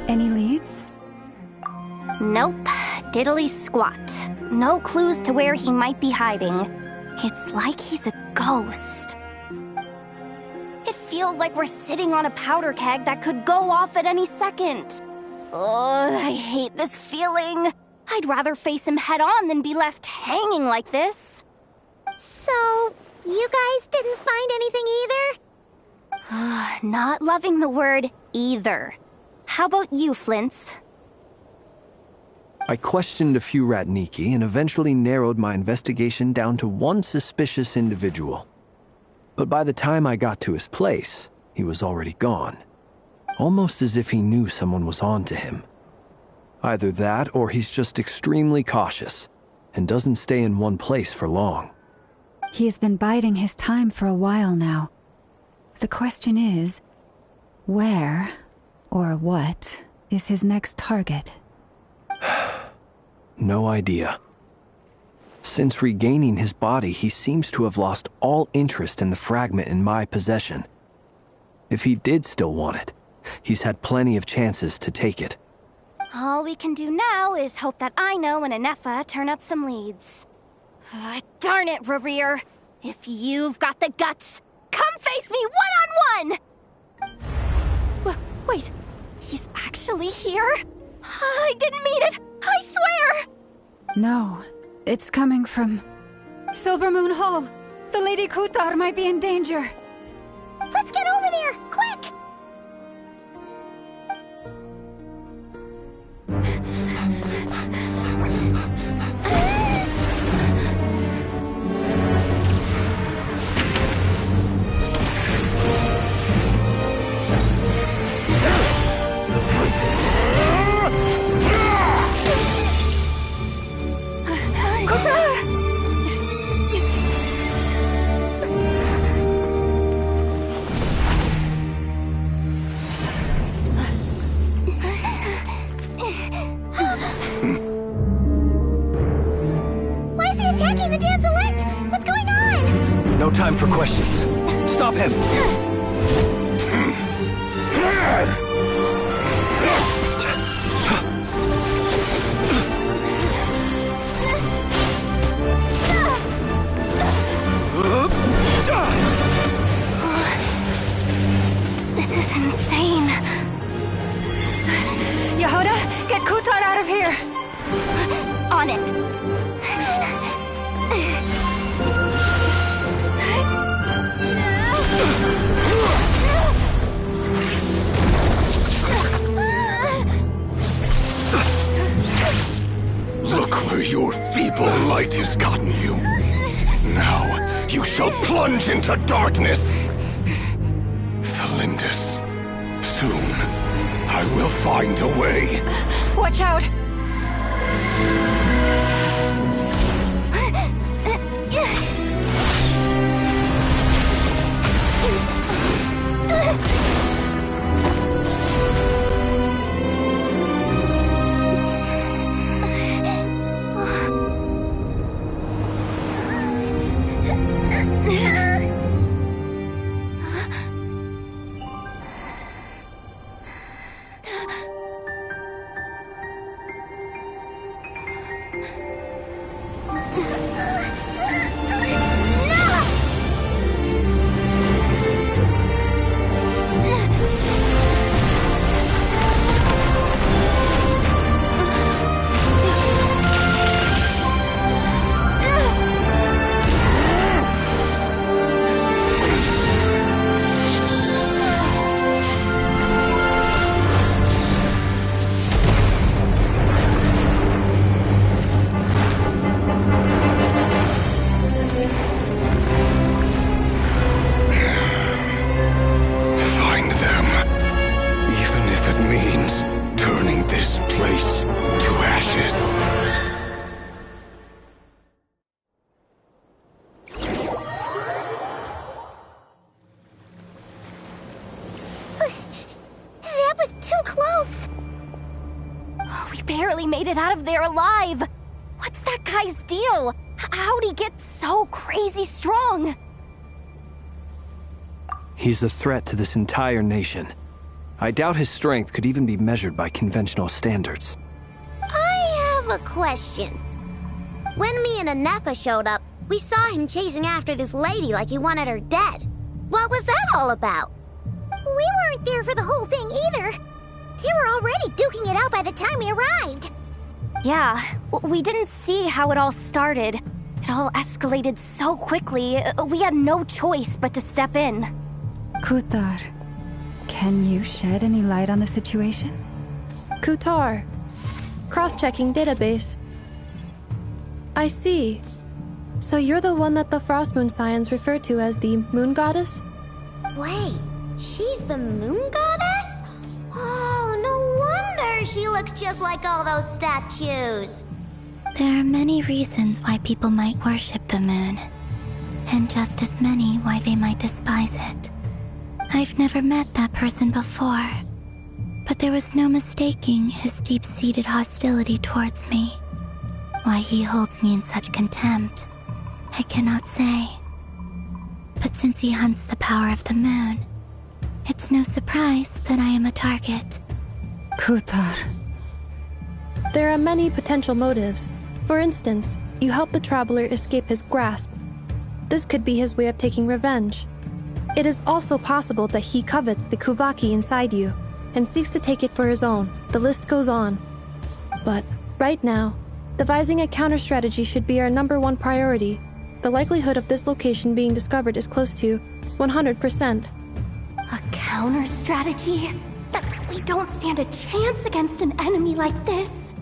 Any leads? Nope. Diddly squat. No clues to where he might be hiding. It's like he's a ghost. It feels like we're sitting on a powder keg that could go off at any second. Ugh, I hate this feeling. I'd rather face him head on than be left hanging like this. So, you guys didn't find anything either? Not loving the word either. How about you, Flintz? I questioned a few Ratniki and eventually narrowed my investigation down to one suspicious individual. But by the time I got to his place, he was already gone. Almost as if he knew someone was on to him. Either that or he's just extremely cautious and doesn't stay in one place for long. He's been biding his time for a while now. The question is, where or what is his next target? No idea. Since regaining his body, he seems to have lost all interest in the fragment in my possession. If he did still want it, he's had plenty of chances to take it. All we can do now is hope that Ino and Anefa turn up some leads. Darn it, Rereer. If you've got the guts, come face me one-on-one! Wait, he's actually here? I didn't mean it, I swear! No, it's coming from Silvermoon Hall. The Lady Kutar might be in danger. Let's get over there, quick! No time for questions. Stop him! This is insane. Yehuda, get Kutar out of here! On it. Look where your feeble might has gotten you. Now, you shall plunge into darkness. Thalindus, soon, I will find a way. Watch out! Barely made it out of there alive. What's that guy's deal? How'd he get so crazy strong? He's a threat to this entire nation. I doubt his strength could even be measured by conventional standards. I have a question. When me and Anetha showed up, we saw him chasing after this lady like he wanted her dead. What was that all about? We weren't there for the whole thing either. They were already duking it out by the time we arrived. Yeah, we didn't see how it all started. It all escalated so quickly, we had no choice but to step in. Kutar, can you shed any light on the situation? Kutar. Cross-checking database. I see. So you're the one that the Frostmoon Scions refer to as the Moon Goddess? Wait, she's the Moon Goddess? Oh, no wonder she looks just like all those statues. There are many reasons why people might worship the moon, and just as many why they might despise it. I've never met that person before, but there was no mistaking his deep-seated hostility towards me. Why he holds me in such contempt, I cannot say. But since he hunts the power of the moon, it's no surprise that I am a target. Kutar. There are many potential motives. For instance, you help the Traveler escape his grasp. This could be his way of taking revenge. It is also possible that he covets the Kuvaki inside you, and seeks to take it for his own. The list goes on. But, right now, devising a counter-strategy should be our #1 priority. The likelihood of this location being discovered is close to 100%. A counter-strategy? We don't stand a chance against an enemy like this.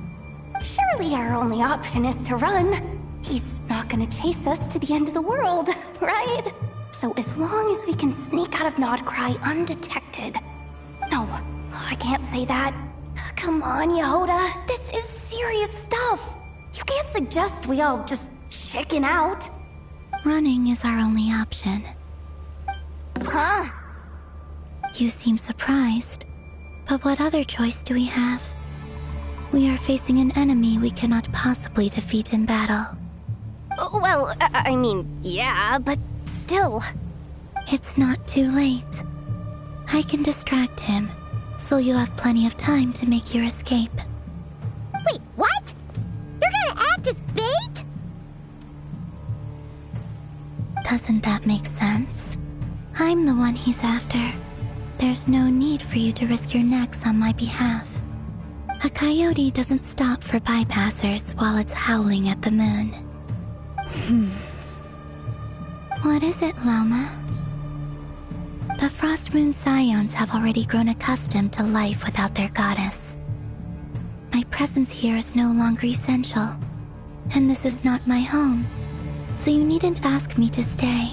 Surely our only option is to run. He's not gonna chase us to the end of the world, right? So as long as we can sneak out of Nodcry undetected... No, I can't say that. Come on, Yehoda, this is serious stuff. You can't suggest we all just chicken out. Running is our only option. Huh? You seem surprised, but what other choice do we have? We are facing an enemy we cannot possibly defeat in battle. Well, I mean, yeah, but still. It's not too late. I can distract him, so you have plenty of time to make your escape. Wait, what? You're gonna act as bait? Doesn't that make sense? I'm the one he's after. There's no need for you to risk your necks on my behalf. A coyote doesn't stop for bypassers while it's howling at the moon. What is it, Loma? The Frostmoon Scions have already grown accustomed to life without their goddess. My presence here is no longer essential, and this is not my home, so you needn't ask me to stay.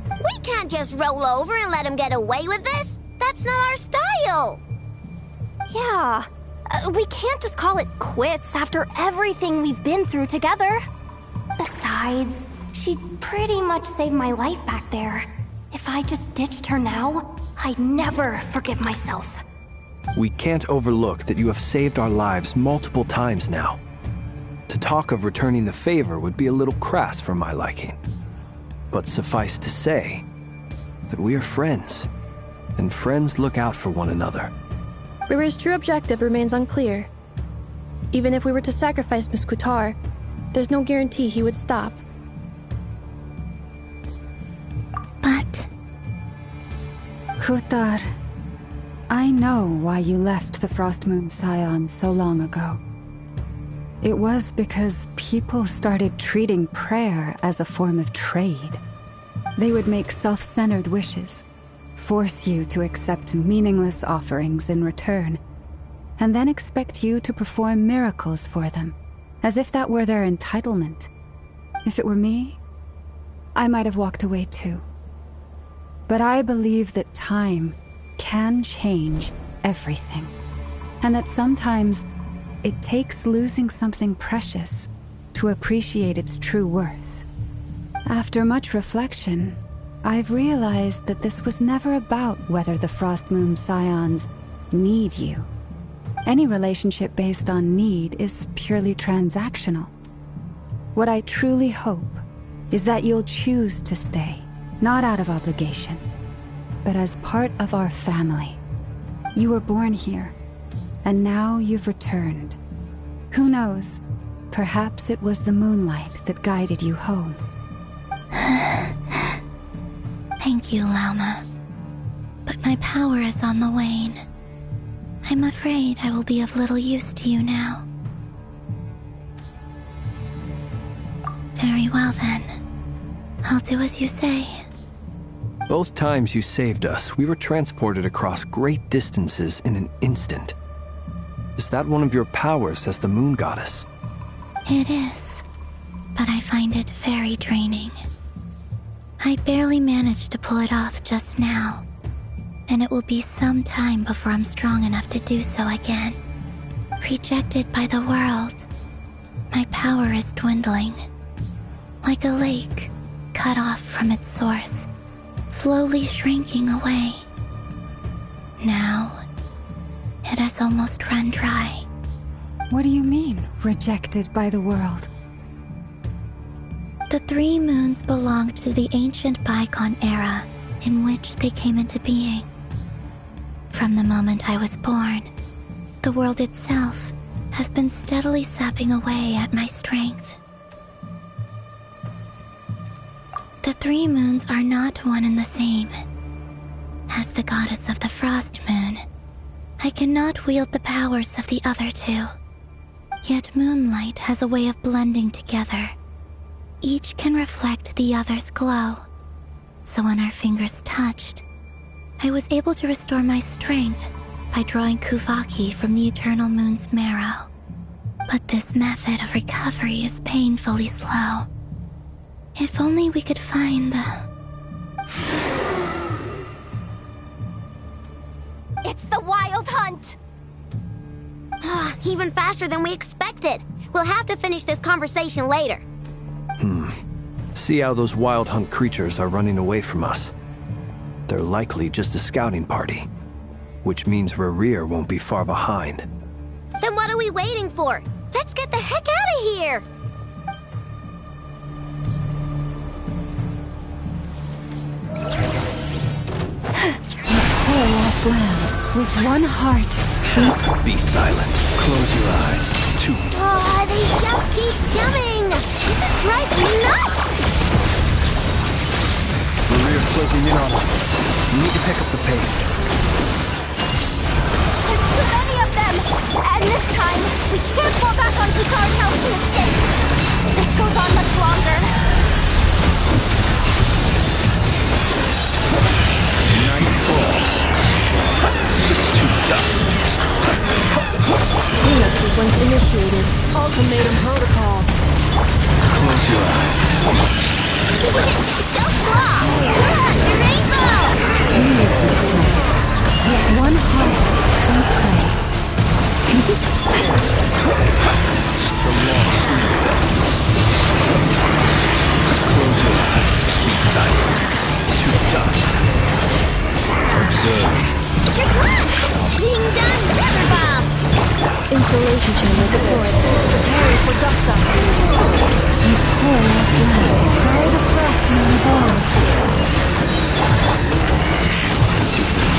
We can't just roll over and let him get away with this. That's not our style. Yeah, we can't just call it quits after everything we've been through together. Besides, she'd pretty much saved my life back there. If I just ditched her now, I'd never forgive myself. We can't overlook that you have saved our lives multiple times now. To talk of returning the favor would be a little crass for my liking. But suffice to say that we are friends, and friends look out for one another. River's true objective remains unclear. Even if we were to sacrifice Miss Kutar, there's no guarantee he would stop. But... Kutar, I know why you left the Frostmoon Scions so long ago. It was because people started treating prayer as a form of trade. They would make self-centered wishes, force you to accept meaningless offerings in return, and then expect you to perform miracles for them, as if that were their entitlement. If it were me, I might have walked away too. But I believe that time can change everything, and that sometimes it takes losing something precious to appreciate its true worth. After much reflection, I've realized that this was never about whether the Frostmoon Scions need you. Any relationship based on need is purely transactional. What I truly hope is that you'll choose to stay, not out of obligation, but as part of our family. You were born here, and now you've returned. Who knows? Perhaps it was the moonlight that guided you home. Thank you, Lauma. But my power is on the wane. I'm afraid I will be of little use to you now. Very well then. I'll do as you say. Both times you saved us, we were transported across great distances in an instant. Is that one of your powers as the moon goddess? It is, but I find it very draining. I barely managed to pull it off just now, and it will be some time before I'm strong enough to do so again. Rejected by the world, my power is dwindling. Like a lake, cut off from its source, slowly shrinking away. Now, it has almost run dry. What do you mean, rejected by the world? The 3 moons belonged to the ancient Bygone era in which they came into being. From the moment I was born, the world itself has been steadily sapping away at my strength. The 3 moons are not one and the same. As the goddess of the Frost Moon, I cannot wield the powers of the other 2. Yet moonlight has a way of blending together. Each can reflect the other's glow. So when our fingers touched, I was able to restore my strength by drawing Kuvaki from the Eternal Moon's marrow. But this method of recovery is painfully slow. If only we could find the... It's the Wild Hunt! Even faster than we expected. We'll have to finish this conversation later. See how those Wild Hunt creatures are running away from us. They're likely just a scouting party, which means Rerir won't be far behind. Then what are we waiting for? Let's get the heck out of here! Poor lost lamb, with one heart. Be silent. Close your eyes. They just keep coming! This drives me nuts! Rerir's closing in on us. We need to pick up the pace. There's too many of them! And this time, we can't fall back on Picard's house to escape! If this goes on much longer... Night falls. To dust. Cleanup sequence initiated. Ultimatum protocol. Close your eyes. Don't fly! Your rainbow! Leave this place. With one heart, we pray. The long sleep effects. Close your eyes. Be silent. To dust. Observe. You're close! Being done, Feather Bomb! Installation chamber deployed. Preparing for dust up. You poor lost lamb, where the frost moon falls.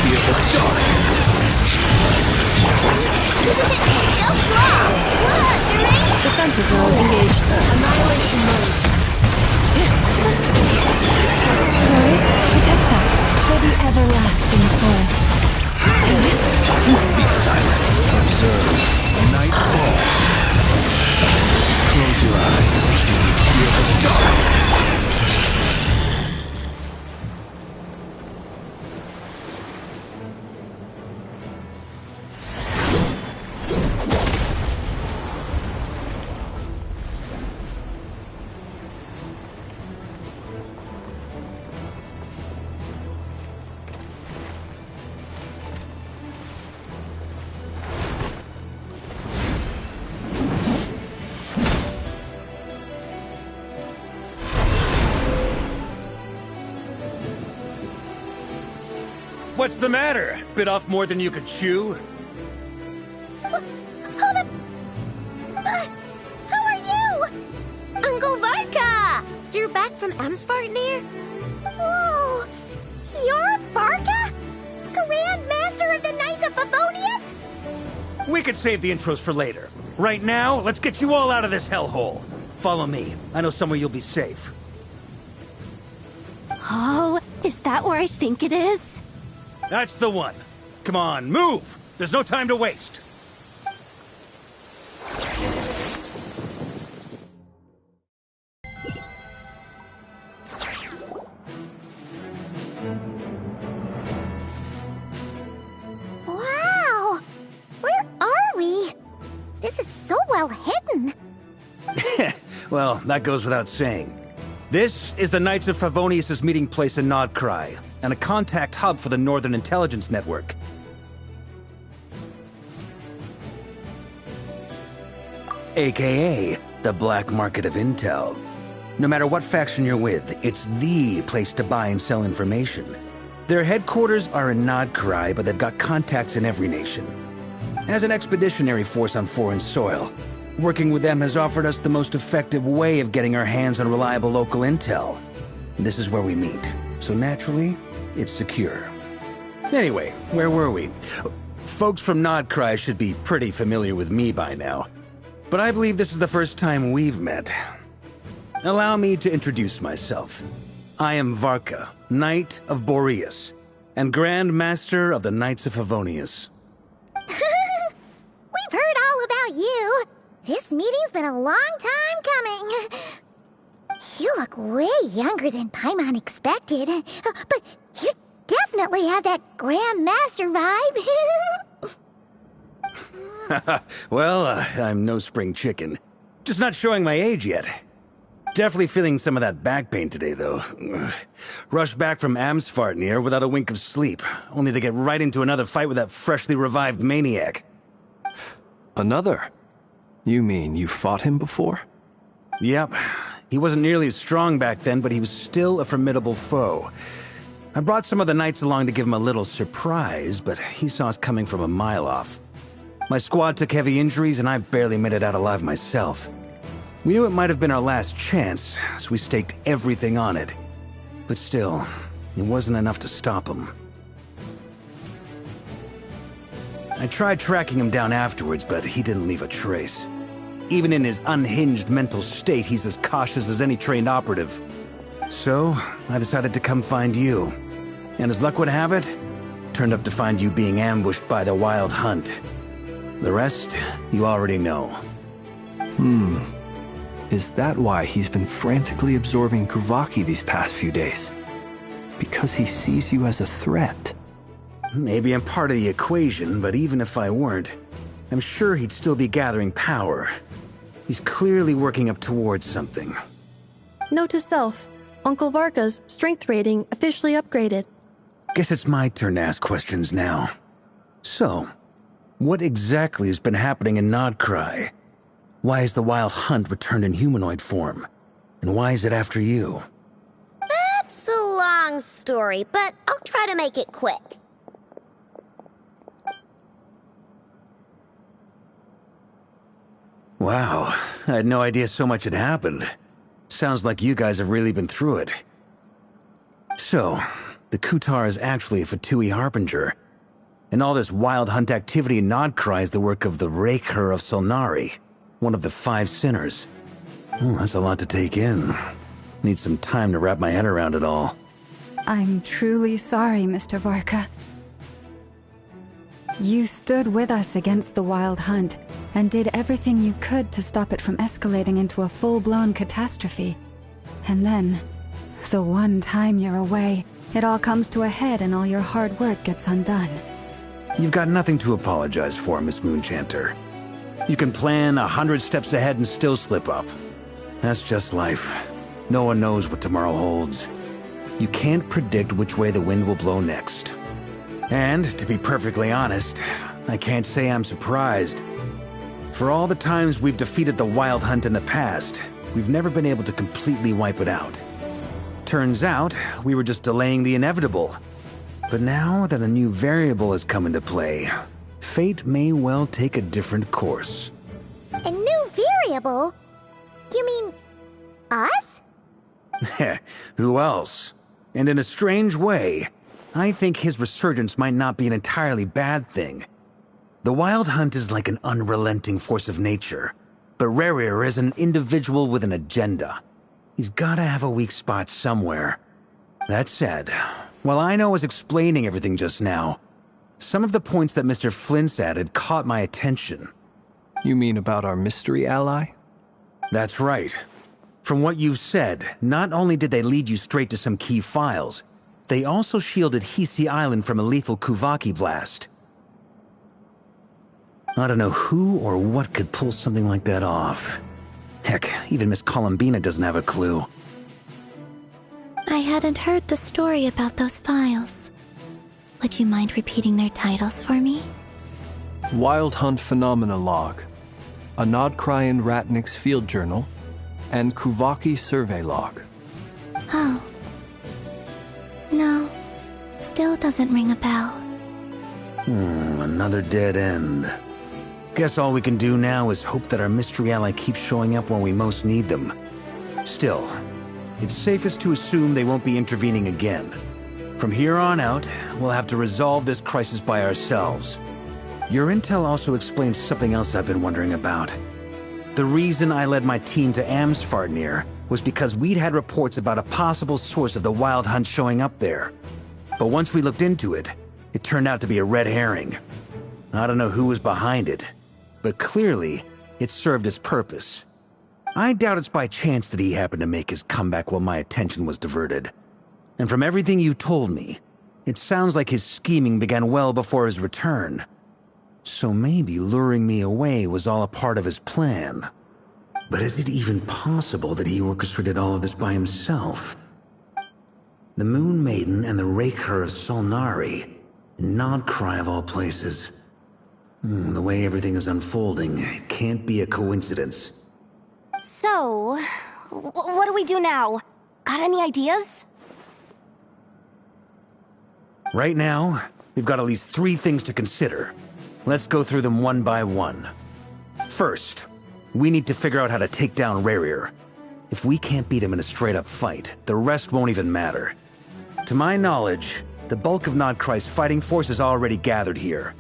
Fear the dark. Don't fly! Look, your rainbow! Defensive role engaged. Annihilation mode. Forest, protect us for the everlasting forest. Be silent. Observe. Night falls. Close your eyes. Fear the dark. What's the matter? Bit off more than you could chew? Hold up! Who are you? Uncle Varka! You're back from Amsvartnir? Whoa! You're Varka? Grand Master of the Knights of Favonius? We could save the intros for later. Right now, let's get you all out of this hellhole. Follow me. I know somewhere you'll be safe. Oh, is that where I think it is? That's the one. Come on, move! There's no time to waste. Wow! Where are we? This is so well hidden. Well, that goes without saying. This is the Knights of Favonius' meeting place in Nodcry, and a contact hub for the Northern Intelligence Network. AKA, the black market of intel. No matter what faction you're with, it's the place to buy and sell information. Their headquarters are in Nodcry, but they've got contacts in every nation. As an expeditionary force on foreign soil, working with them has offered us the most effective way of getting our hands on reliable local intel. This is where we meet, so naturally, it's secure. Anyway, where were we? Folks from Nodcry should be pretty familiar with me by now, but I believe this is the first time we've met. Allow me to introduce myself. I am Varka, Knight of Boreas, and Grand Master of the Knights of Favonius. We've heard all about you. This meeting's been a long time coming. You look way younger than Paimon expected, but you definitely have that Grand Master vibe. Well, I'm no spring chicken. Just not showing my age yet. Definitely feeling some of that back pain today, though. Rushed back from Amsfartnir without a wink of sleep, only to get right into another fight with that freshly revived maniac. Another? You mean you fought him before? Yep. He wasn't nearly as strong back then, but he was still a formidable foe. I brought some of the knights along to give him a little surprise, but he saw us coming from a mile off. My squad took heavy injuries, and I barely made it out alive myself. We knew it might have been our last chance, so we staked everything on it. But still, it wasn't enough to stop him. I tried tracking him down afterwards, but he didn't leave a trace. Even in his unhinged mental state, he's as cautious as any trained operative. So, I decided to come find you. And as luck would have it, turned up to find you being ambushed by the Wild Hunt. The rest, you already know. Is that why he's been frantically absorbing Kuvaki these past few days? Because he sees you as a threat? Maybe I'm part of the equation, but even if I weren't, I'm sure he'd still be gathering power. He's clearly working up towards something. Note to self, Uncle Varka's strength rating officially upgraded. Guess it's my turn to ask questions now. So, what exactly has been happening in Nodcry? Why is the Wild Hunt returned in humanoid form? And why is it after you? That's a long story, but I'll try to make it quick. Wow, I had no idea so much had happened. Sounds like you guys have really been through it. So, the Kutar is actually a Fatui Harbinger. And all this Wild Hunt activity in Nodcry is the work of the Raker of Solnari, one of the 5 sinners. That's a lot to take in. Need some time to wrap my head around it all. I'm truly sorry, Mr. Varka. You stood with us against the Wild Hunt, and did everything you could to stop it from escalating into a full-blown catastrophe. And then, the one time you're away, it all comes to a head and all your hard work gets undone. You've got nothing to apologize for, Miss Moonchanter. You can plan 100 steps ahead and still slip up. That's just life. No one knows what tomorrow holds. You can't predict which way the wind will blow next. And, to be perfectly honest, I can't say I'm surprised. For all the times we've defeated the Wild Hunt in the past, we've never been able to completely wipe it out. Turns out, we were just delaying the inevitable. But now that a new variable has come into play, fate may well take a different course. A new variable? You mean us? Who else? And in a strange way, I think his resurgence might not be an entirely bad thing. The Wild Hunt is like an unrelenting force of nature, but Rerir is an individual with an agenda. He's gotta have a weak spot somewhere. That said, while Ino was explaining everything just now, some of the points that Mr. Flint's added caught my attention. You mean about our mystery ally? That's right. From what you've said, not only did they lead you straight to some key files, they also shielded Hisi Island from a lethal Kuvaki blast. I don't know who or what could pull something like that off. Heck, even Miss Columbina doesn't have a clue. I hadn't heard the story about those files. Would you mind repeating their titles for me? Wild Hunt Phenomena Log, a Nodcrian Ratnik's Field Journal, and Kuvaki Survey Log. Oh. No. Still doesn't ring a bell. Another dead end. Guess all we can do now is hope that our mystery ally keeps showing up when we most need them. Still, it's safest to assume they won't be intervening again. From here on out, we'll have to resolve this crisis by ourselves. Your intel also explains something else I've been wondering about. The reason I led my team to Amsfarnir was because we'd had reports about a possible source of the Wild Hunt showing up there. But once we looked into it, it turned out to be a red herring. I don't know who was behind it, but clearly, it served its purpose. I doubt it's by chance that he happened to make his comeback while my attention was diverted. And from everything you told me, it sounds like his scheming began well before his return. So maybe luring me away was all a part of his plan. But is it even possible that he orchestrated all of this by himself? The Moon Maiden and the Raker of Solnari, Nodcry of all places. The way everything is unfolding, it can't be a coincidence. So, what do we do now? Got any ideas? Right now, we've got at least 3 things to consider. Let's go through them one by one. First, we need to figure out how to take down Rerir. If we can't beat him in a straight-up fight, the rest won't even matter. To my knowledge, the bulk of Nodcry's fighting force is already gathered here.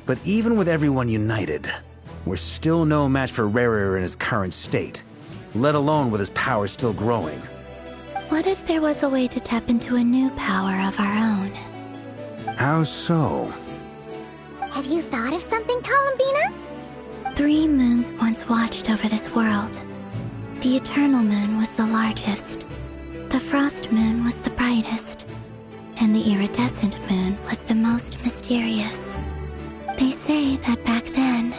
But even with everyone united, we're still no match for Rerir in his current state, let alone with his power still growing. What if there was a way to tap into a new power of our own? How so? Have you thought of something, Columbina? 3 moons once watched over this world. The Eternal Moon was the largest. The Frost Moon was the brightest. And the Iridescent Moon was the most mysterious. They say that back then,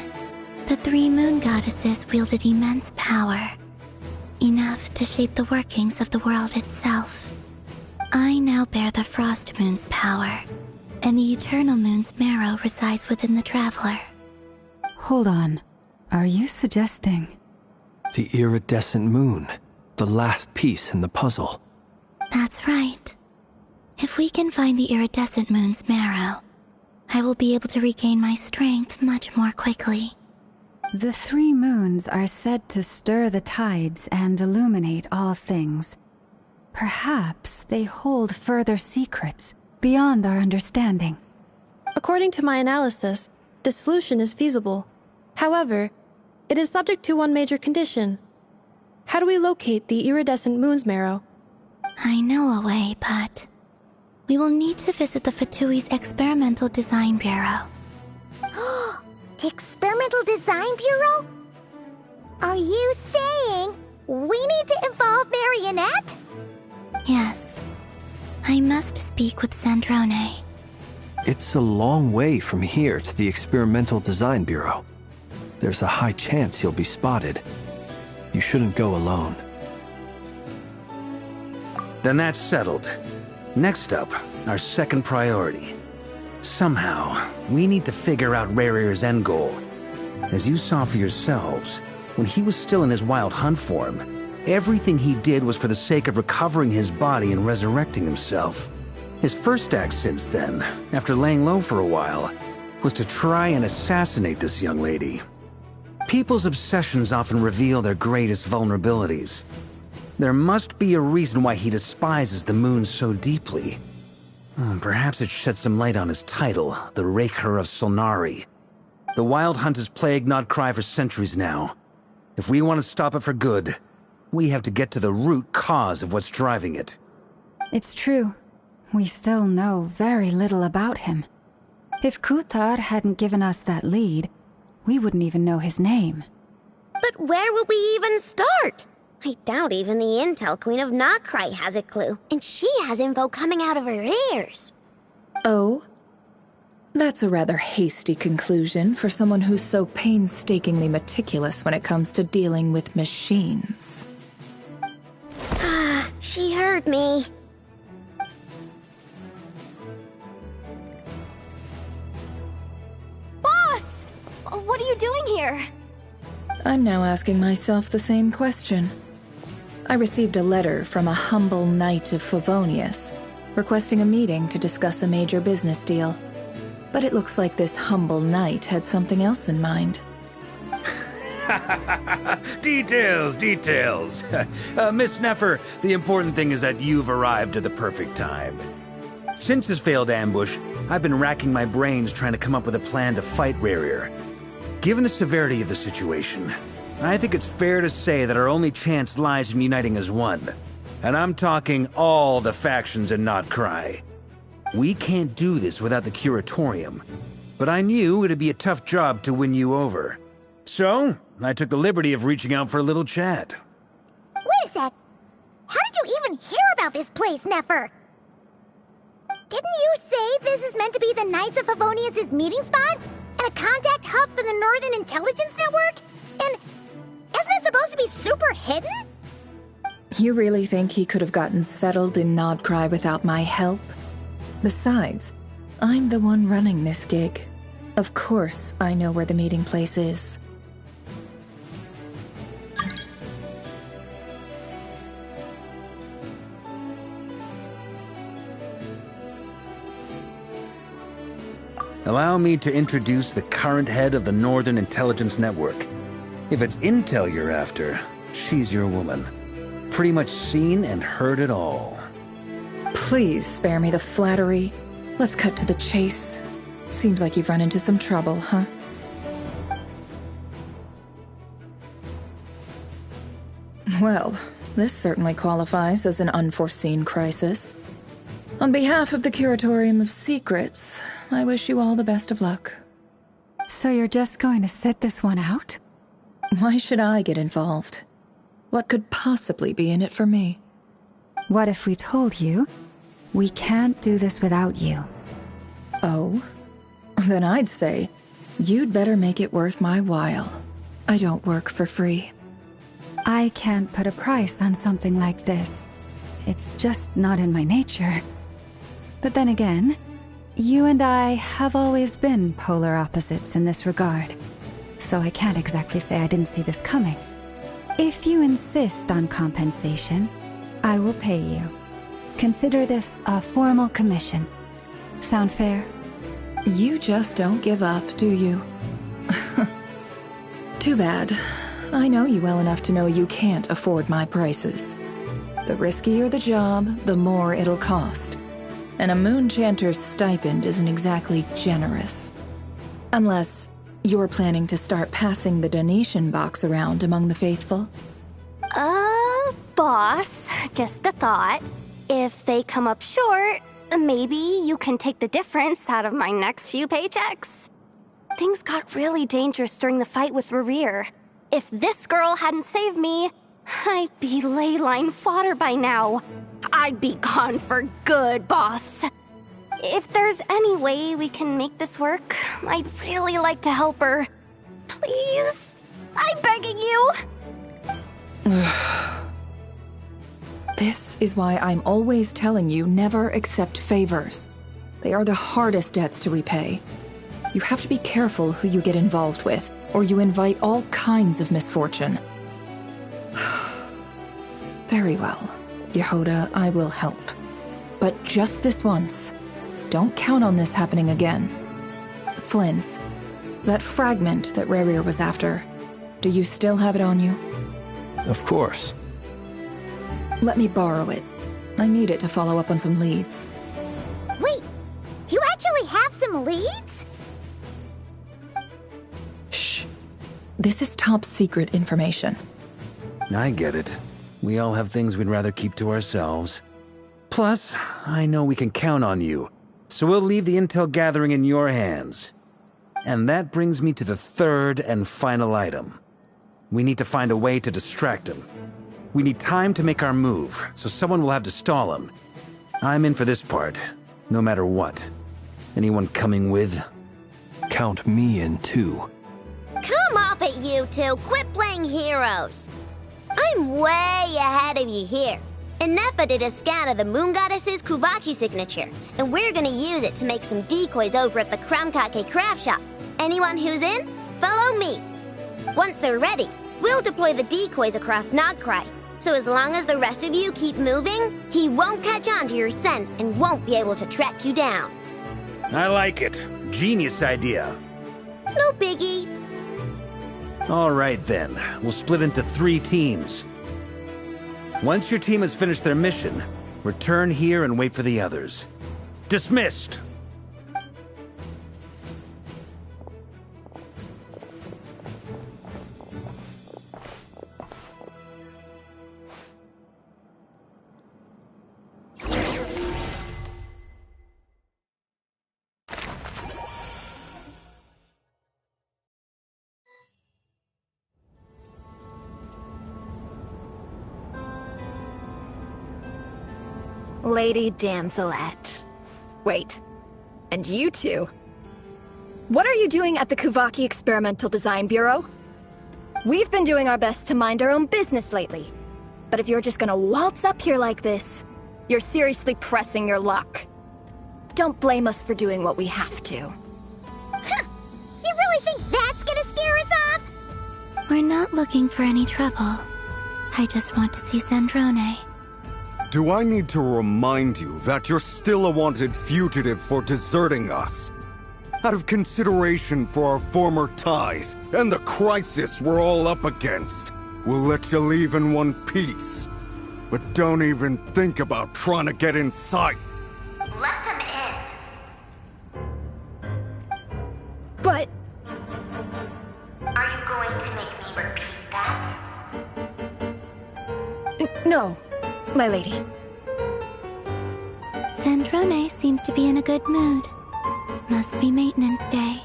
the 3 moon goddesses wielded immense power. Enough to shape the workings of the world itself. I now bear the Frost Moon's power, and the Eternal Moon's marrow resides within the Traveler. Hold on. Are you suggesting? The iridescent moon, the last piece in the puzzle. That's right. If we can find the Iridescent Moon's marrow, I will be able to regain my strength much more quickly. The 3 moons are said to stir the tides and illuminate all things. Perhaps they hold further secrets beyond our understanding. According to my analysis, the solution is feasible. However, it is subject to one major condition. How do we locate the Iridescent Moon's marrow? I know a way, but we will need to visit the Fatui's Experimental Design Bureau. The Experimental Design Bureau? Are you saying we need to involve Marionette? Yes. I must speak with Sandrone. It's a long way from here to the Experimental Design Bureau. There's a high chance you'll be spotted. You shouldn't go alone. Then that's settled. Next up, our second priority. Somehow, we need to figure out Rerir's end goal. As you saw for yourselves, when he was still in his Wild Hunt form, everything he did was for the sake of recovering his body and resurrecting himself. His first act since then, after laying low for a while, was to try and assassinate this young lady. People's obsessions often reveal their greatest vulnerabilities. There must be a reason why he despises the moon so deeply. Perhaps it sheds some light on his title, the Raker of Solnari. The Wild Hunt has plagued Nodcry for centuries now. If we want to stop it for good, we have to get to the root cause of what's driving it. It's true. We still know very little about him. If Kuthar hadn't given us that lead, we wouldn't even know his name. But where would we even start? I doubt even the Intel Queen of Nodcry has a clue, and she has info coming out of her ears. Oh? That's a rather hasty conclusion for someone who's so painstakingly meticulous when it comes to dealing with machines. Ah, she heard me. Boss! What are you doing here? I'm now asking myself the same question. I received a letter from a humble knight of Favonius, requesting a meeting to discuss a major business deal. But it looks like this humble knight had something else in mind. Details. Miss Nefer, the important thing is that you've arrived at the perfect time. Since his failed ambush, I've been racking my brains trying to come up with a plan to fight Rerir. Given the severity of the situation, I think it's fair to say that our only chance lies in uniting as one. And I'm talking all the factions in Nodcry. We can't do this without the Curatorium, but I knew it'd be a tough job to win you over. So, I took the liberty of reaching out for a little chat. Wait a sec. How did you even hear about this place, Nefer? Didn't you say this is meant to be the Knights of Favonius' meeting spot? And a contact hub for the Northern Intelligence Network? And isn't it supposed to be super hidden? You really think he could have gotten settled in Nodcry without my help? Besides, I'm the one running this gig. Of course I know where the meeting place is. Allow me to introduce the current head of the Northern Intelligence Network. If it's intel you're after, she's your woman. Pretty much seen and heard it all. Please spare me the flattery. Let's cut to the chase. Seems like you've run into some trouble, huh? Well, this certainly qualifies as an unforeseen crisis. On behalf of the Curatorium of Secrets, I wish you all the best of luck. So you're just going to sit this one out? Why should I get involved? What could possibly be in it for me? What if we told you we can't do this without you? Oh? Then I'd say you'd better make it worth my while. I don't work for free. I can't put a price on something like this. It's just not in my nature. But then again, you and I have always been polar opposites in this regard, so I can't exactly say I didn't see this coming. If you insist on compensation, I will pay you. Consider this a formal commission. Sound fair? You just don't give up, do you? Too bad. I know you well enough to know you can't afford my prices. The riskier the job, the more it'll cost. And a Moonchanter's stipend isn't exactly generous. Unless you're planning to start passing the donation box around among the faithful. Boss, just a thought. If they come up short, maybe you can take the difference out of my next few paychecks. Things got really dangerous during the fight with Rerir. If this girl hadn't saved me, I'd be ley line fodder by now. I'd be gone for good, boss. If there's any way we can make this work, I'd really like to help her. Please? I'm begging you. This is why I'm always telling you never accept favors. They are the hardest debts to repay. You have to be careful who you get involved with, or you invite all kinds of misfortune. Very well, Yehoda, I will help. But just this once. Don't count on this happening again. Flynn's, that fragment that Rerir was after, do you still have it on you? Of course. Let me borrow it. I need it to follow up on some leads. Wait some leads? Shh. This is top secret information. I get it. We all have things we'd rather keep to ourselves. Plus, I know we can count on you, so we'll leave the intel gathering in your hands. And that brings me to the third and final item. We need to find a way to distract him. We need time to make our move, so someone will have to stall him. I'm in for this part, no matter what. Anyone coming with? Count me in too. Come off it, you two. Quit playing heroes. I'm way ahead of you here. Nefa did a scan of the Moon Goddess's Kuvaki signature, and we're gonna use it to make some decoys over at the Kramkake craft shop. Anyone who's in, follow me. Once they're ready, we'll deploy the decoys across Nodcry. So as long as the rest of you keep moving, he won't catch on to your scent and won't be able to track you down. I like it. Genius idea. No biggie. All right then, we'll split into 3 teams. Once your team has finished their mission, return here and wait for the others. Dismissed! Lady Damselette. Wait, and you two? What are you doing at the Kuvaki Experimental Design Bureau? We've been doing our best to mind our own business lately. But if you're just gonna waltz up here like this, you're seriously pressing your luck. Don't blame us for doing what we have to. Huh. You really think that's gonna scare us off? We're not looking for any trouble. I just want to see Zandrone. Do I need to remind you that you're still a wanted fugitive for deserting us? Out of consideration for our former ties and the crisis we're all up against, we'll let you leave in one piece. But don't even think about trying to get inside. Let them in. But... Are you going to make me repeat that? No, my lady. Zandrone seems to be in a good mood. Must be maintenance day.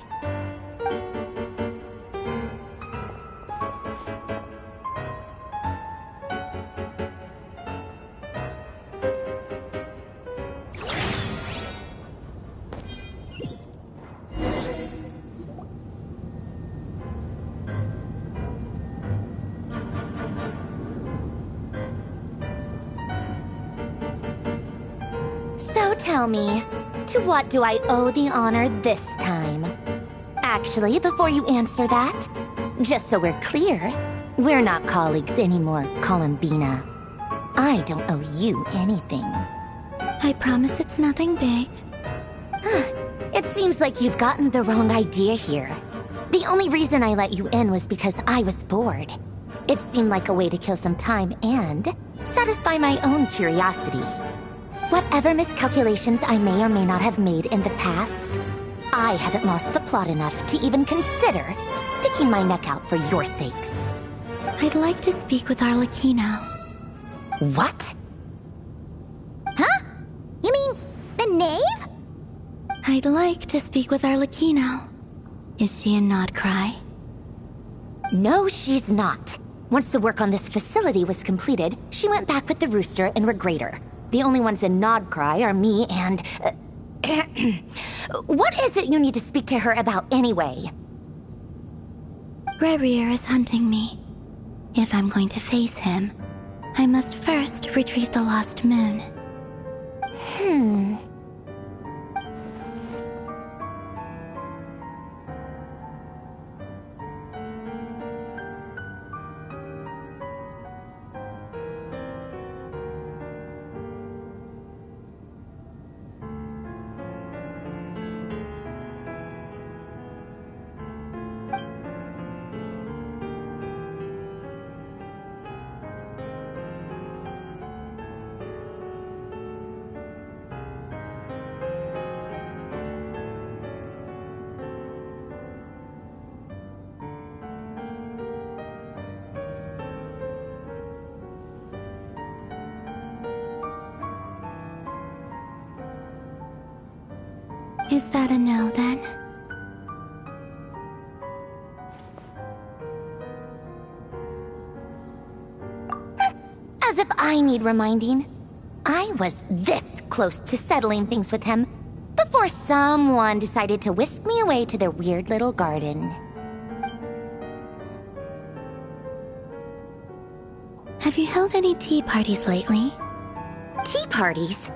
So tell me, to what do I owe the honor this time? Actually, before you answer that, just so we're clear, we're not colleagues anymore, Columbina. I don't owe you anything. I promise it's nothing big. It seems like you've gotten the wrong idea here. The only reason I let you in was because I was bored. It seemed like a way to kill some time and satisfy my own curiosity. Whatever miscalculations I may or may not have made in the past, I haven't lost the plot enough to even consider sticking my neck out for your sakes. I'd like to speak with Arlecchino. What? Huh? You mean the knave? I'd like to speak with Arlecchino. Is she in Nodcry? No, she's not. Once the work on this facility was completed, she went back with the Rooster and Regrator. The only ones in Nodcry are me and... What is it you need to speak to her about anyway? Rerir is hunting me. If I'm going to face him, I must first retrieve the lost moon. Is that a no, then? As if I need reminding. I was this close to settling things with him before someone decided to whisk me away to their weird little garden. Have you held any tea parties lately? Tea parties?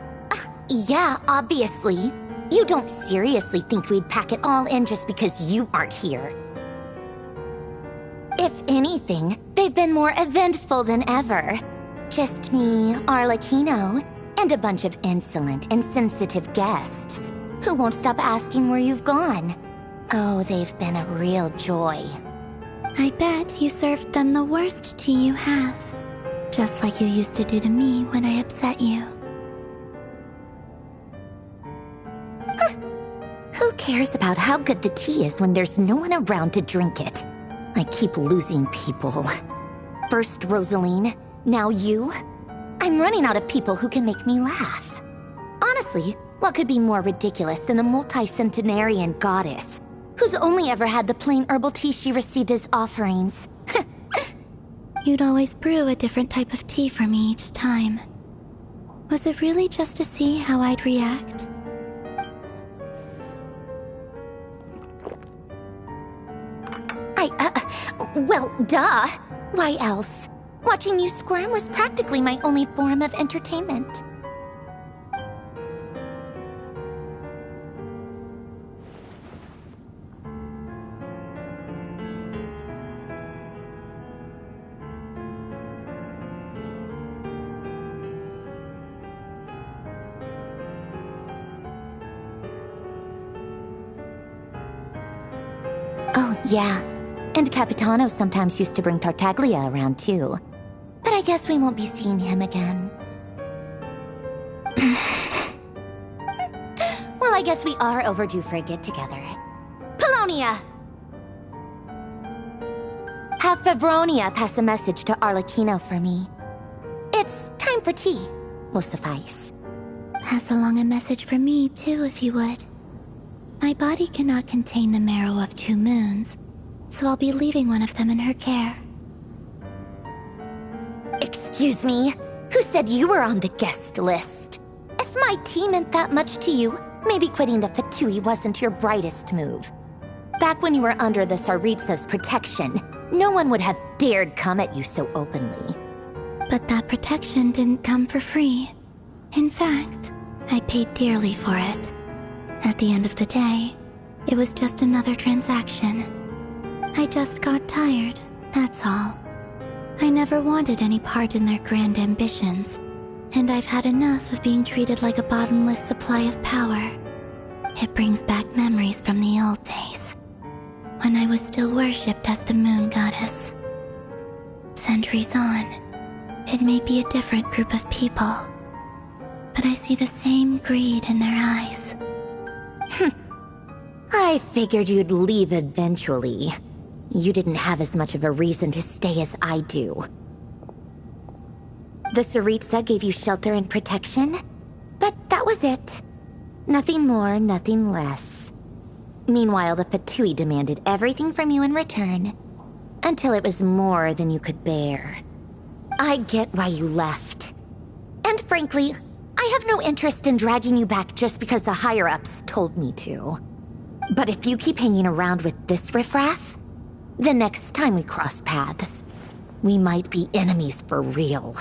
Yeah, obviously. You don't seriously think we'd pack it all in just because you aren't here. If anything, they've been more eventful than ever. Just me, Arlecchino, and a bunch of insolent and sensitive guests who won't stop asking where you've gone. Oh, they've been a real joy. I bet you served them the worst tea you have. Just like you used to do to me when I upset you. Who cares about how good the tea is when there's no one around to drink it? I keep losing people. First Rosaline, now you. I'm running out of people who can make me laugh. Honestly, what could be more ridiculous than the multi-centenarian goddess, who's only ever had the plain herbal tea she received as offerings? You'd always brew a different type of tea for me each time. Was it really just to see how I'd react? Well, duh. Why else? Watching you squirm was practically my only form of entertainment. Oh, yeah. And Capitano sometimes used to bring Tartaglia around, too. But I guess we won't be seeing him again. Well, I guess we are overdue for a get-together. Paulownia! Have Favronia pass a message to Arlecchino for me. It's time for tea. Will suffice. Pass along a message for me, too, if you would. My body cannot contain the marrow of 2 moons, so I'll be leaving one of them in her care. Excuse me? Who said you were on the guest list? If my tea meant that much to you, maybe quitting the Fatui wasn't your brightest move. Back when you were under the Tsaritsa's protection, no one would have dared come at you so openly. But that protection didn't come for free. In fact, I paid dearly for it. At the end of the day, it was just another transaction. I just got tired, that's all. I never wanted any part in their grand ambitions, and I've had enough of being treated like a bottomless supply of power. It brings back memories from the old days, when I was still worshipped as the moon goddess. Centuries on, it may be a different group of people, but I see the same greed in their eyes. I figured you'd leave eventually. You didn't have as much of a reason to stay as I do. The Tsaritsa gave you shelter and protection, but that was it. Nothing more, nothing less. Meanwhile, the Fatui demanded everything from you in return, until it was more than you could bear. I get why you left. And frankly, I have no interest in dragging you back just because the higher-ups told me to. But if you keep hanging around with this riffraff, the next time we cross paths, we might be enemies for real.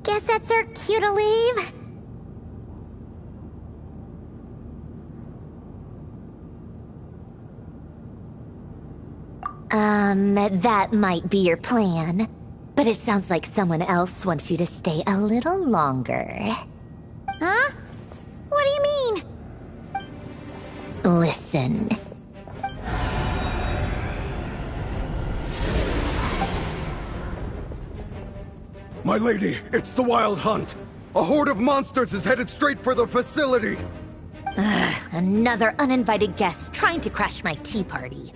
Guess that's our cue to leave. That might be your plan, but it sounds like someone else wants you to stay a little longer. Huh? What do you mean? Listen. My lady, it's the Wild Hunt. A horde of monsters is headed straight for the facility! Another uninvited guest trying to crash my tea party.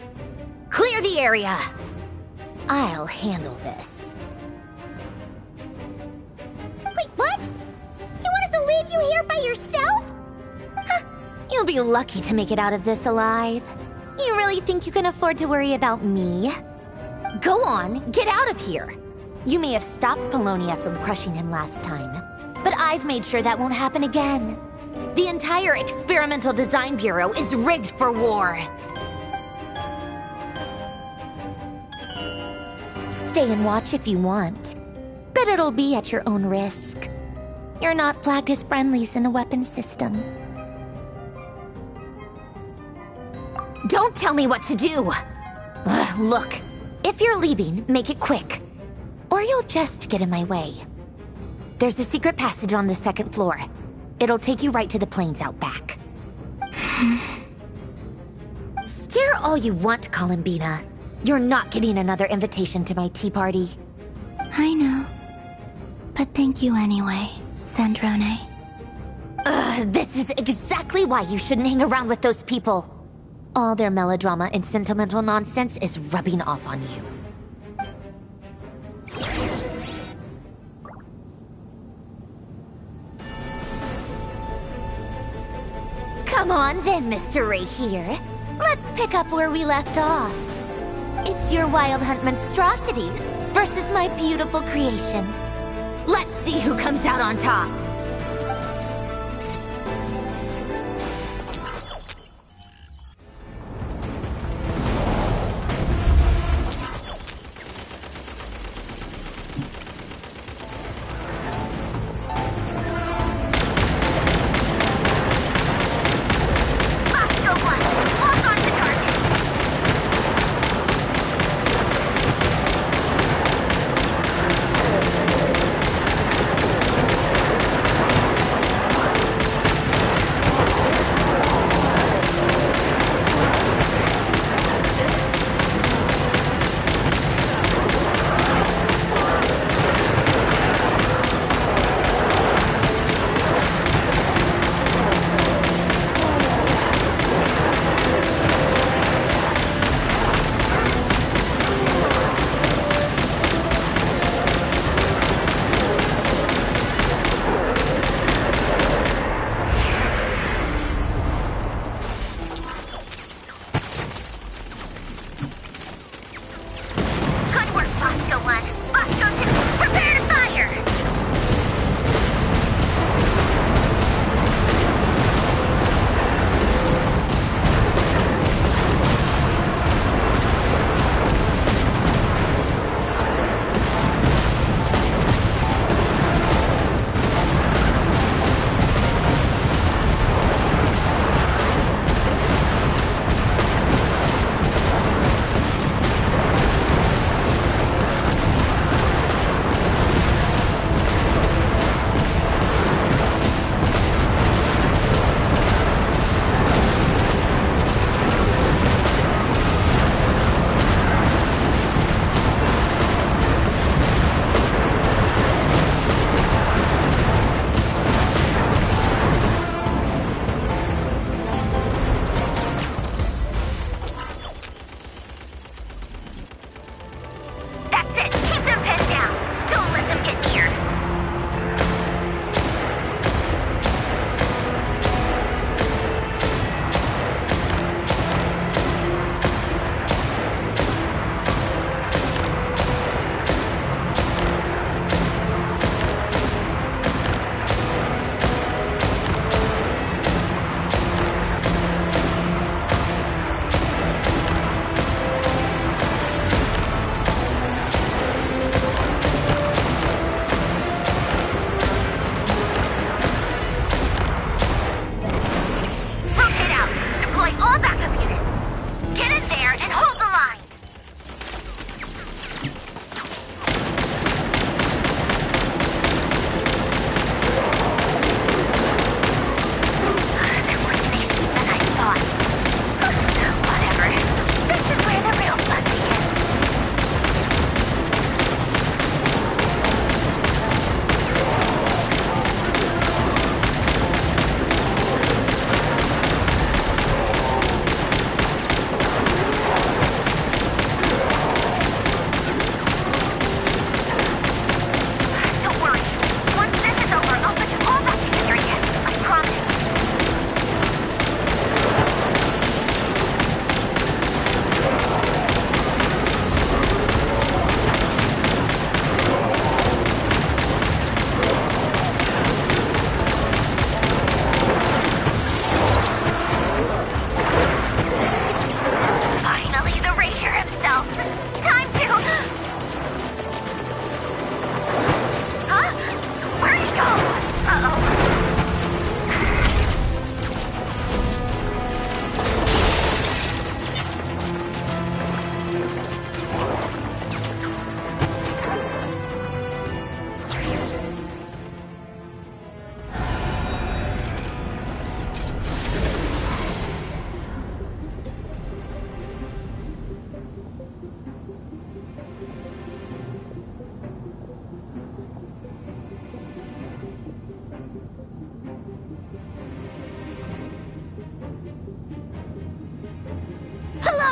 Clear the area! I'll handle this. Wait, what? You want us to leave you here by yourself? Huh, you'll be lucky to make it out of this alive. You really think you can afford to worry about me? Go on, get out of here! You may have stopped Polonia from crushing him last time, but I've made sure that won't happen again. The entire Experimental Design Bureau is rigged for war. Stay and watch if you want, but it'll be at your own risk. You're not flagged as friendlies in the weapons system. Don't tell me what to do! Look, if you're leaving, make it quick. Or you'll just get in my way. There's a secret passage on the second floor. It'll take you right to the plains out back. Stare all you want, Columbina. You're not getting another invitation to my tea party. I know. But thank you anyway, Zandrone. This is exactly why you shouldn't hang around with those people. All their melodrama and sentimental nonsense is rubbing off on you. Come on then, Mr. Ray here. Let's pick up where we left off. It's your Wild Hunt monstrosities versus my beautiful creations. Let's see who comes out on top.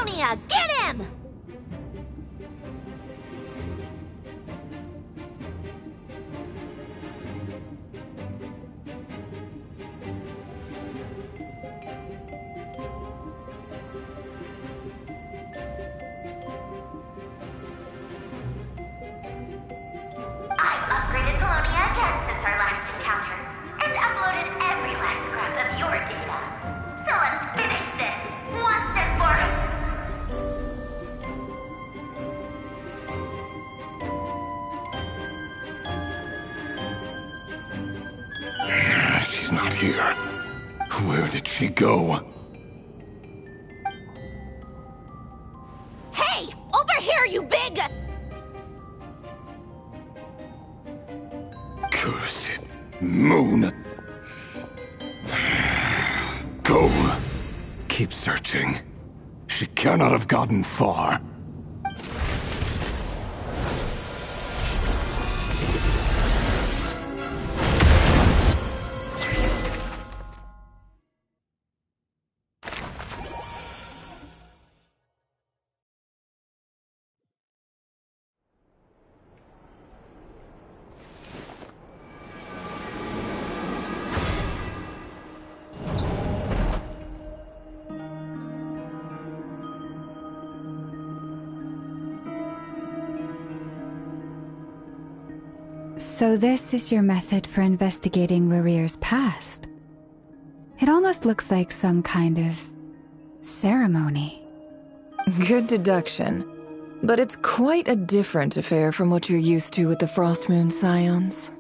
Colonia! Get him! I've upgraded Colonia again since our last encounter, and uploaded every last scrap of your data. So let's finish this, once and for all. She's not here. Where did she go? Hey! Over here, you big... Cursed moon. Go. Keep searching. She cannot have gotten far. So this is your method for investigating Rarir's past. It almost looks like some kind of ceremony. Good deduction. But it's quite a different affair from what you're used to with the Frostmoon Scions.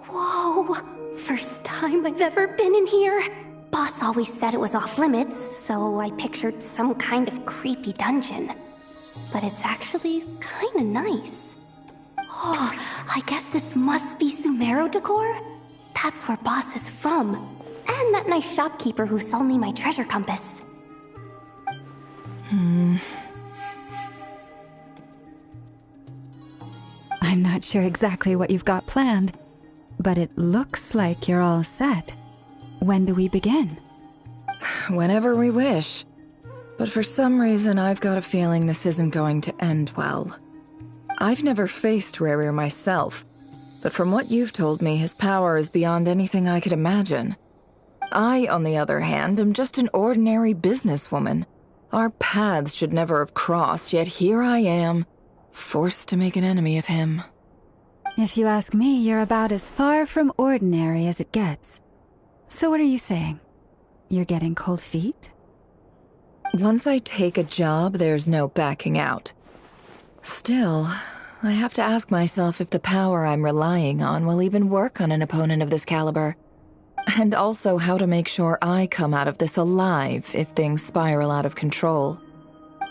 Whoa! First time I've ever been in here. Boss always said it was off limits, so I pictured some kind of creepy dungeon. But it's actually kinda nice. Oh, I guess this must be Sumeru decor? That's where Boss is from. And that nice shopkeeper who sold me my treasure compass. I'm not sure exactly what you've got planned, but it looks like you're all set. When do we begin? Whenever we wish. But for some reason, I've got a feeling this isn't going to end well. I've never faced Rarir myself, but from what you've told me, his power is beyond anything I could imagine. I, on the other hand, am just an ordinary businesswoman. Our paths should never have crossed, yet here I am, forced to make an enemy of him. If you ask me, you're about as far from ordinary as it gets. So what are you saying? You're getting cold feet? Once I take a job, there's no backing out. Still, I have to ask myself if the power I'm relying on will even work on an opponent of this caliber. And also how to make sure I come out of this alive if things spiral out of control.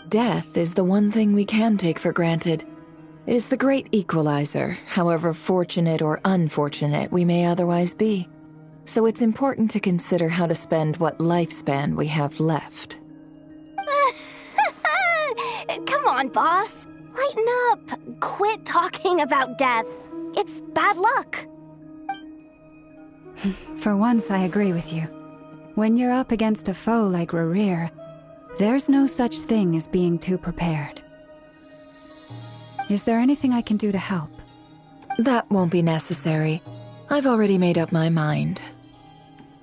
Death is the one thing we can take for granted. It is the great equalizer, however fortunate or unfortunate we may otherwise be. So it's important to consider how to spend what lifespan we have left. Come on, boss. Lighten up. Quit talking about death. It's bad luck. For once, I agree with you. When you're up against a foe like Rarir, there's no such thing as being too prepared. Is there anything I can do to help? That won't be necessary. I've already made up my mind.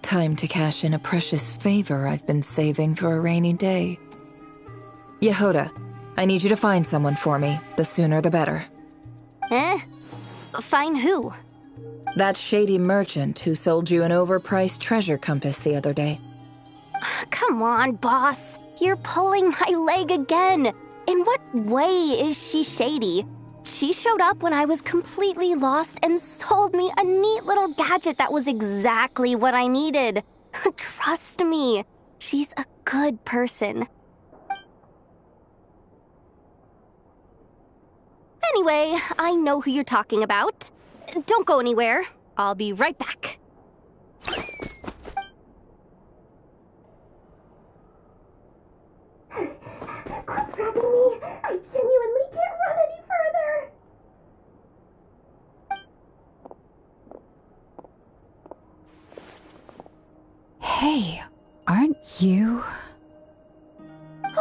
Time to cash in a precious favor I've been saving for a rainy day. Yehoda, I need you to find someone for me. The sooner the better. Find who? That shady merchant who sold you an overpriced treasure compass the other day. Come on, boss. You're pulling my leg again. In what way is she shady? She showed up when I was completely lost and sold me a neat little gadget that was exactly what I needed. Trust me, she's a good person. Anyway, I know who you're talking about. Don't go anywhere. I'll be right back. Quit grabbing me. I genuinely can't run any further. Hey, aren't you...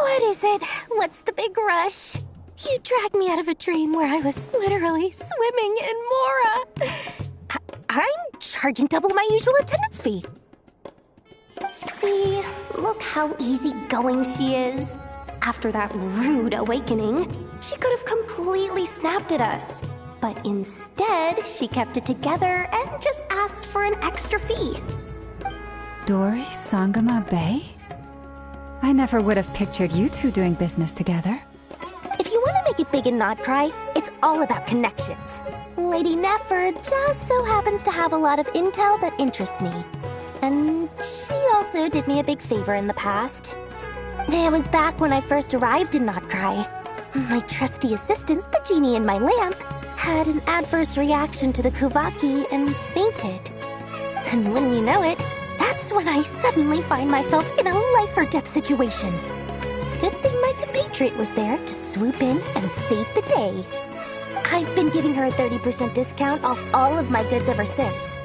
What is it? What's the big rush? You dragged me out of a dream where I was literally swimming in Mora. I'm charging double my usual attendance fee. See, look how easygoing she is. After that rude awakening, she could have completely snapped at us. But instead, she kept it together and just asked for an extra fee. Dori Sangama Bay? I never would have pictured you two doing business together. If you want to make it big and not cry, it's all about connections. Lady Nefer just so happens to have a lot of intel that interests me. And she also did me a big favor in the past. It was back when I first arrived in Notcry. My trusty assistant, the genie in my lamp, had an adverse reaction to the Kuvaki and fainted. And when you know it, that's when I suddenly find myself in a life-or-death situation. Good thing my compatriot was there to swoop in and save the day. I've been giving her a 30% discount off all of my goods ever since.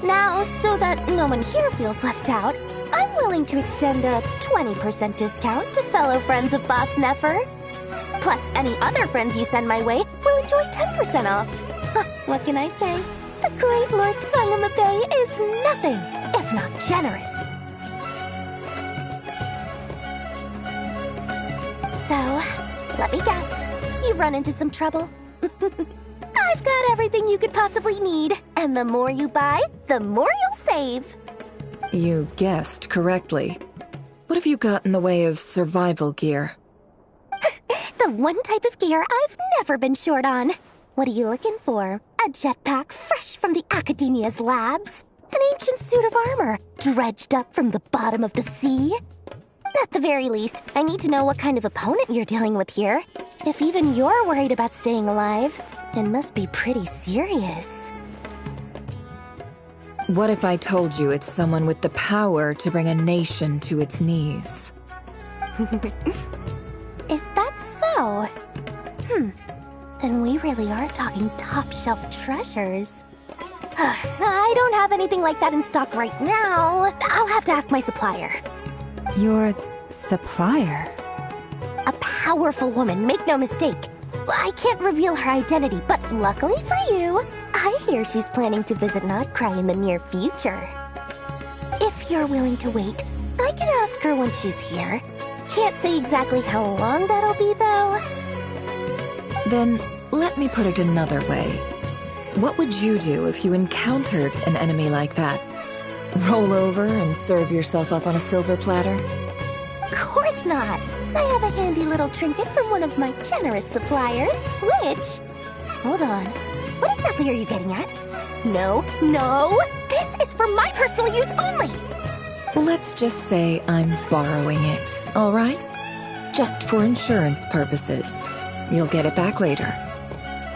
Now, so that no one here feels left out, I'm willing to extend a 20% discount to fellow friends of Boss Nefer. Plus, any other friends you send my way will enjoy 10% off. What can I say? The great Lord Sangama Bay is nothing if not generous. So, let me guess. You've run into some trouble? I've got everything you could possibly need. And the more you buy, the more you'll save. You guessed correctly. What have you got in the way of survival gear? The one type of gear I've never been short on. What are you looking for? A jetpack fresh from the Academia's labs? An ancient suit of armor dredged up from the bottom of the sea? At the very least, I need to know what kind of opponent you're dealing with here. If even you're worried about staying alive, it must be pretty serious. What if I told you it's someone with the power to bring a nation to its knees? Is that so? Then we really are talking top-shelf treasures. I don't have anything like that in stock right now. I'll have to ask my supplier. Your supplier? A powerful woman, make no mistake. I can't reveal her identity, but luckily for you, I hear she's planning to visit Notcry in the near future. If you're willing to wait, I can ask her when she's here. Can't say exactly how long that'll be, though. Then, let me put it another way. What would you do if you encountered an enemy like that? Roll over and serve yourself up on a silver platter? Of course not! I have a handy little trinket from one of my generous suppliers, which... Hold on. What exactly are you getting at? No! This is for my personal use only! Let's just say I'm borrowing it, all right? Just for insurance purposes. You'll get it back later.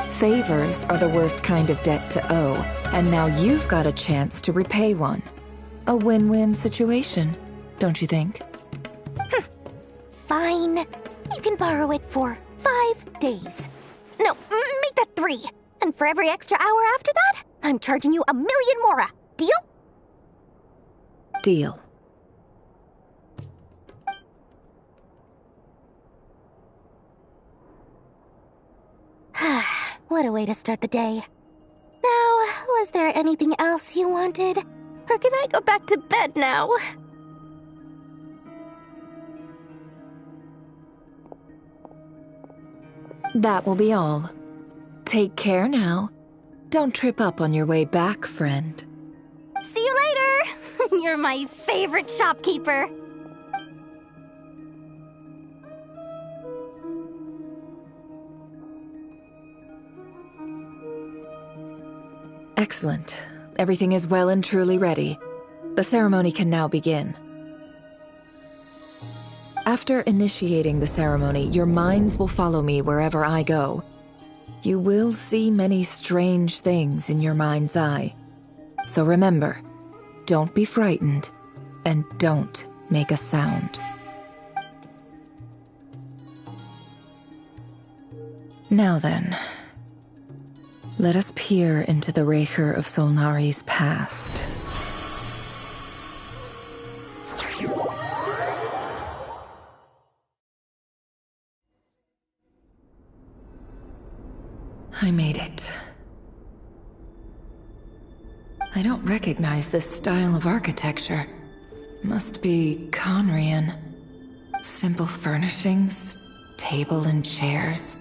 Favors are the worst kind of debt to owe, and now you've got a chance to repay one. A win-win situation, don't you think? Fine. You can borrow it for 5 days. No, make that 3. And for every extra hour after that, I'm charging you 1,000,000 Mora. Deal? Deal. What a way to start the day. Now, was there anything else you wanted? Or can I go back to bed now? That will be all. Take care now. Don't trip up on your way back, friend. See you later! You're my favorite shopkeeper. Excellent. Everything is well and truly ready. The ceremony can now begin. After initiating the ceremony, your minds will follow me wherever I go. You will see many strange things in your mind's eye. So remember, don't be frightened, and don't make a sound. Now then, let us peer into the Raker of Solnari's past. I made it. I don't recognize this style of architecture. Must be Conrian. Simple furnishings, table and chairs.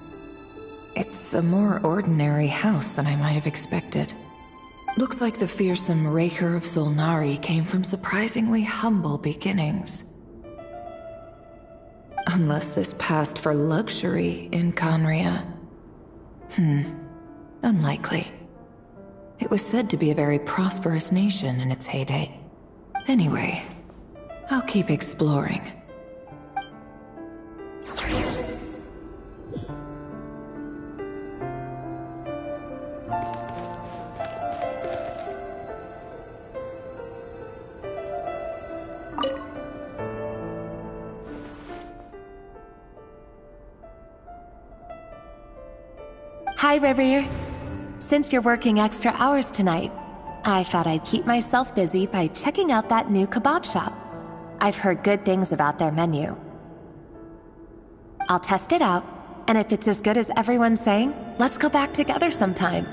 It's a more ordinary house than I might have expected. Looks like the fearsome Raker of Zolnari came from surprisingly humble beginnings. Unless this passed for luxury in Conria. Unlikely. It was said to be a very prosperous nation in its heyday. Anyway, I'll keep exploring. Hi, River. Since you're working extra hours tonight, I thought I'd keep myself busy by checking out that new kebab shop. I've heard good things about their menu. I'll test it out, and if it's as good as everyone's saying, let's go back together sometime.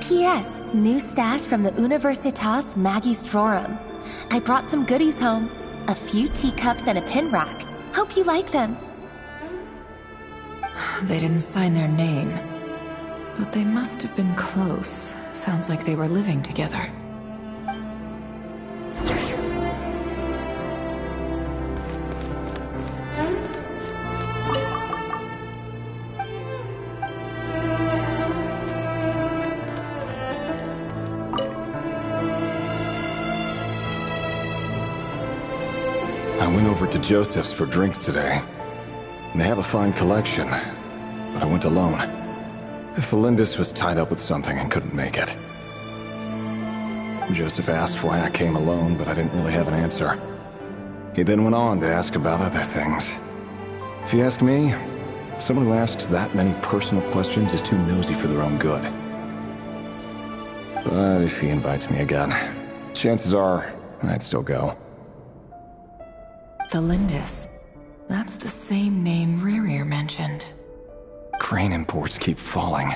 P.S. New stash from the Universitas Magistrorum. I brought some goodies home. A few teacups and a pin rack. Hope you like them. They didn't sign their name, but they must have been close. Sounds like they were living together. I went over to Joseph's for drinks today. They have a fine collection, but I went alone. Felindis was tied up with something and couldn't make it. Joseph asked why I came alone, but I didn't really have an answer. He then went on to ask about other things. If you ask me, someone who asks that many personal questions is too nosy for their own good. But if he invites me again, chances are I'd still go. Felindis. That's the same name Rerir mentioned. Crane imports keep falling.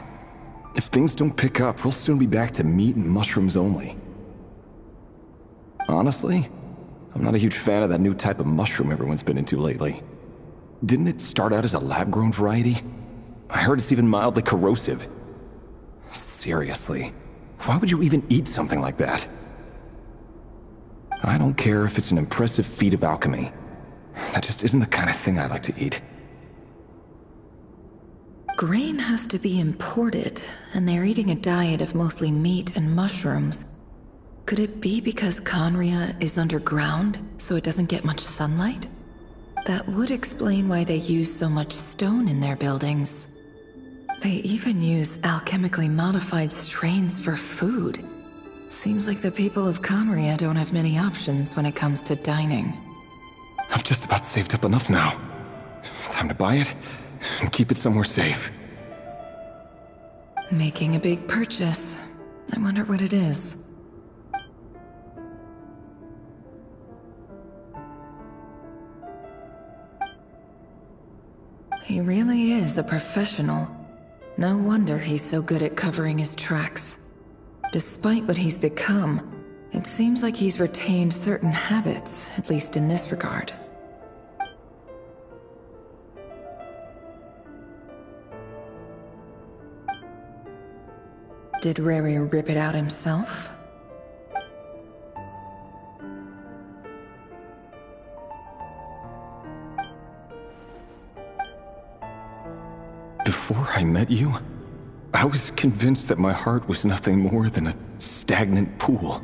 If things don't pick up, we'll soon be back to meat and mushrooms only. Honestly, I'm not a huge fan of that new type of mushroom everyone's been into lately. Didn't it start out as a lab-grown variety? I heard it's even mildly corrosive. Seriously, why would you even eat something like that? I don't care if it's an impressive feat of alchemy. That just isn't the kind of thing I like to eat. Grain has to be imported, and they're eating a diet of mostly meat and mushrooms. Could it be because Conria is underground, so it doesn't get much sunlight? That would explain why they use so much stone in their buildings. They even use alchemically modified strains for food. Seems like the people of Conria don't have many options when it comes to dining. I've just about saved up enough now. Time to buy it and keep it somewhere safe. Making a big purchase. I wonder what it is. He really is a professional. No wonder he's so good at covering his tracks. Despite what he's become, it seems like he's retained certain habits, at least in this regard. Did Rerir rip it out himself? Before I met you, I was convinced that my heart was nothing more than a stagnant pool.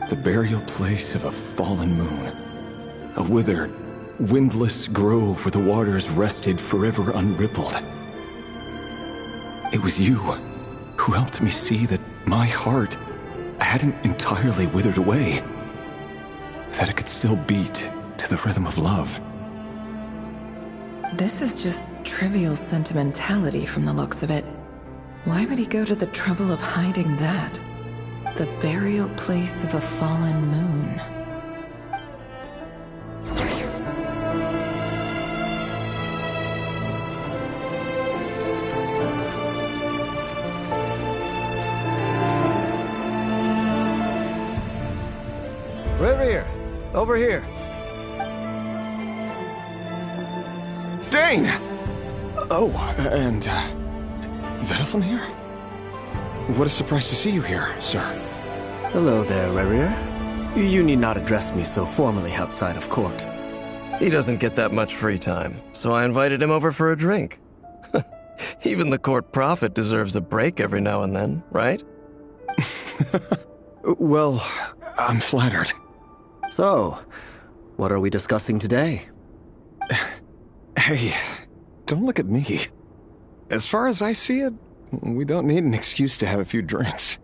The burial place of a fallen moon. A withered, windless grove where the waters rested forever unrippled. It was you who helped me see that my heart hadn't entirely withered away. That it could still beat to the rhythm of love. This is just trivial sentimentality from the looks of it. Why would he go to the trouble of hiding that? The burial place of a fallen moon. Over here. Dane! Oh, and, Vedalfin here? What a surprise to see you here, sir. Hello there, Rerir. You need not address me so formally outside of court. He doesn't get that much free time, so I invited him over for a drink. Even the court prophet deserves a break every now and then, right? Well, I'm flattered. So, what are we discussing today? Hey, don't look at me. As far as I see it, we don't need an excuse to have a few drinks.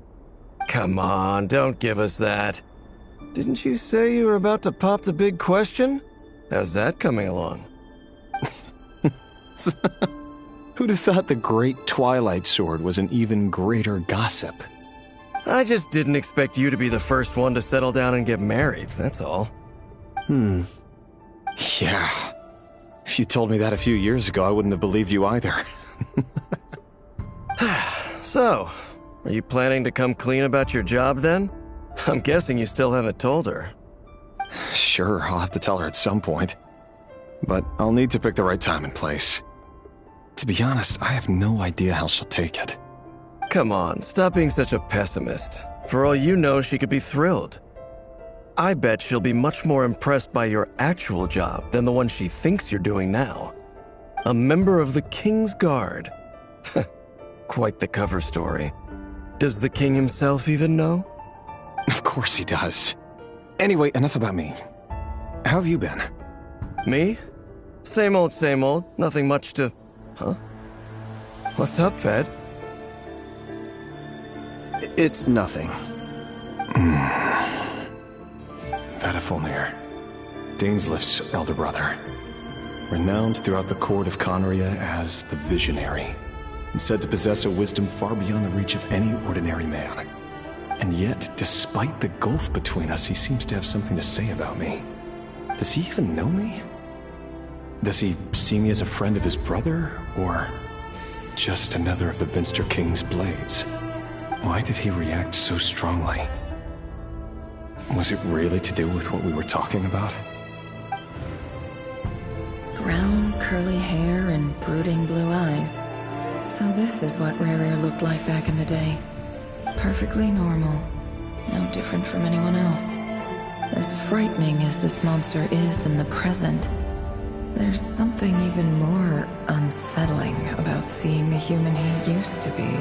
Come on, don't give us that. Didn't you say you were about to pop the big question? How's that coming along? Who'd have thought the great Twilight Sword was an even greater gossip? I just didn't expect you to be the first one to settle down and get married, that's all. Yeah. If you told me that a few years ago, I wouldn't have believed you either. So, are you planning to come clean about your job then? I'm guessing you still haven't told her. Sure, I'll have to tell her at some point. But I'll need to pick the right time and place. To be honest, I have no idea how she'll take it. Come on, stop being such a pessimist. For all you know, she could be thrilled. I bet she'll be much more impressed by your actual job than the one she thinks you're doing now. A member of the King's Guard. Quite the cover story. Does the king himself even know? Of course he does. Anyway, enough about me. How have you been? Me? Same old, nothing much to... Huh? What's up, Ved? It's nothing. Vedalfin, Dainsleif's elder brother. Renowned throughout the court of Conria as the Visionary, and said to possess a wisdom far beyond the reach of any ordinary man. And yet, despite the gulf between us, he seems to have something to say about me. Does he even know me? Does he see me as a friend of his brother, or just another of the Vinster King's blades? Why did he react so strongly? Was it really to do with what we were talking about? Brown, curly hair and brooding blue eyes. So this is what Rerir looked like back in the day. Perfectly normal. No different from anyone else. As frightening as this monster is in the present, there's something even more unsettling about seeing the human he used to be.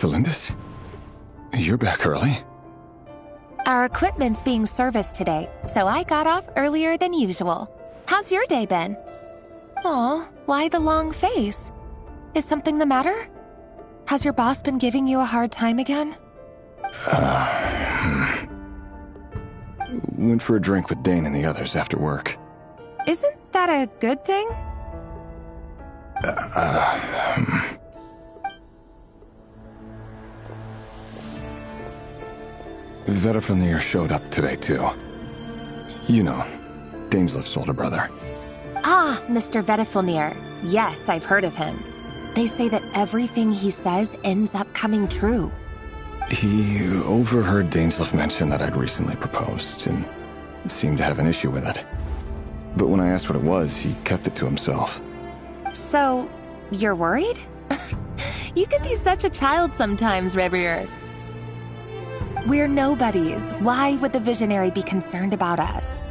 Thelindis? You're back early. Our equipment's being serviced today, so I got off earlier than usual. How's your day been? Aw, why the long face? Is something the matter? Has your boss been giving you a hard time again? Went for a drink with Dane and the others after work. Isn't that a good thing? Vedifilnir showed up today, too. You know, Daneslif's older brother. Ah, Mr. Vedifilnir. Yes, I've heard of him. They say that everything he says ends up coming true. He overheard Daneslif mention that I'd recently proposed, and seemed to have an issue with it. But when I asked what it was, he kept it to himself. So, you're worried? You can be such a child sometimes, Revier. We're nobodies. Why would the Visionary be concerned about us?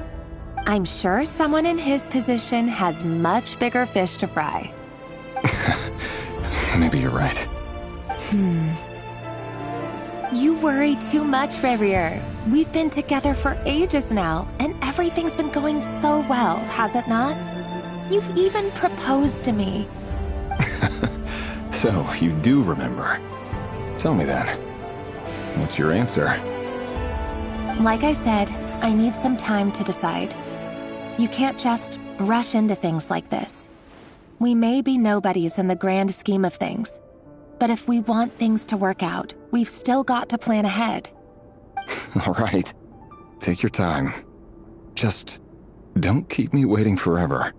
I'm sure someone in his position has much bigger fish to fry. Maybe you're right. You worry too much, Revier. We've been together for ages now, and everything's been going so well, has it not? You've even proposed to me. So, you do remember. Tell me then. What's your answer? Like I said, I need some time to decide. You can't just rush into things like this. We may be nobodies in the grand scheme of things, but if we want things to work out, we've still got to plan ahead. All right. Take your time. Just don't keep me waiting forever.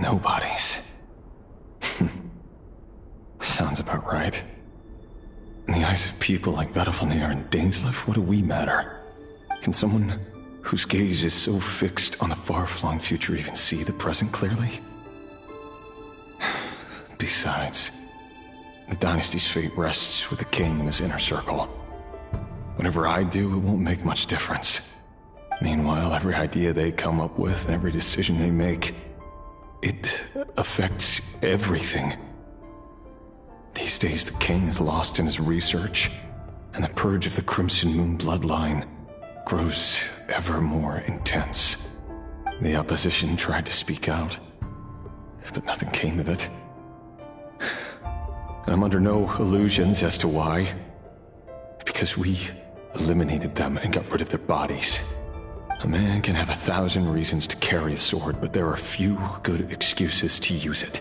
Nobodies. Sounds about right. In the eyes of people like Vedifilnir and Daneslif, what do we matter? Can someone whose gaze is so fixed on a far-flung future even see the present clearly? Besides, the dynasty's fate rests with the king and his inner circle. Whatever I do, it won't make much difference. Meanwhile, every idea they come up with and every decision they make, it affects everything. These days, the king is lost in his research, and the purge of the Crimson Moon bloodline grows ever more intense. The opposition tried to speak out, but nothing came of it. And I'm under no illusions as to why. Because we eliminated them and got rid of their bodies. A man can have 1,000 reasons to carry a sword, but there are few good excuses to use it.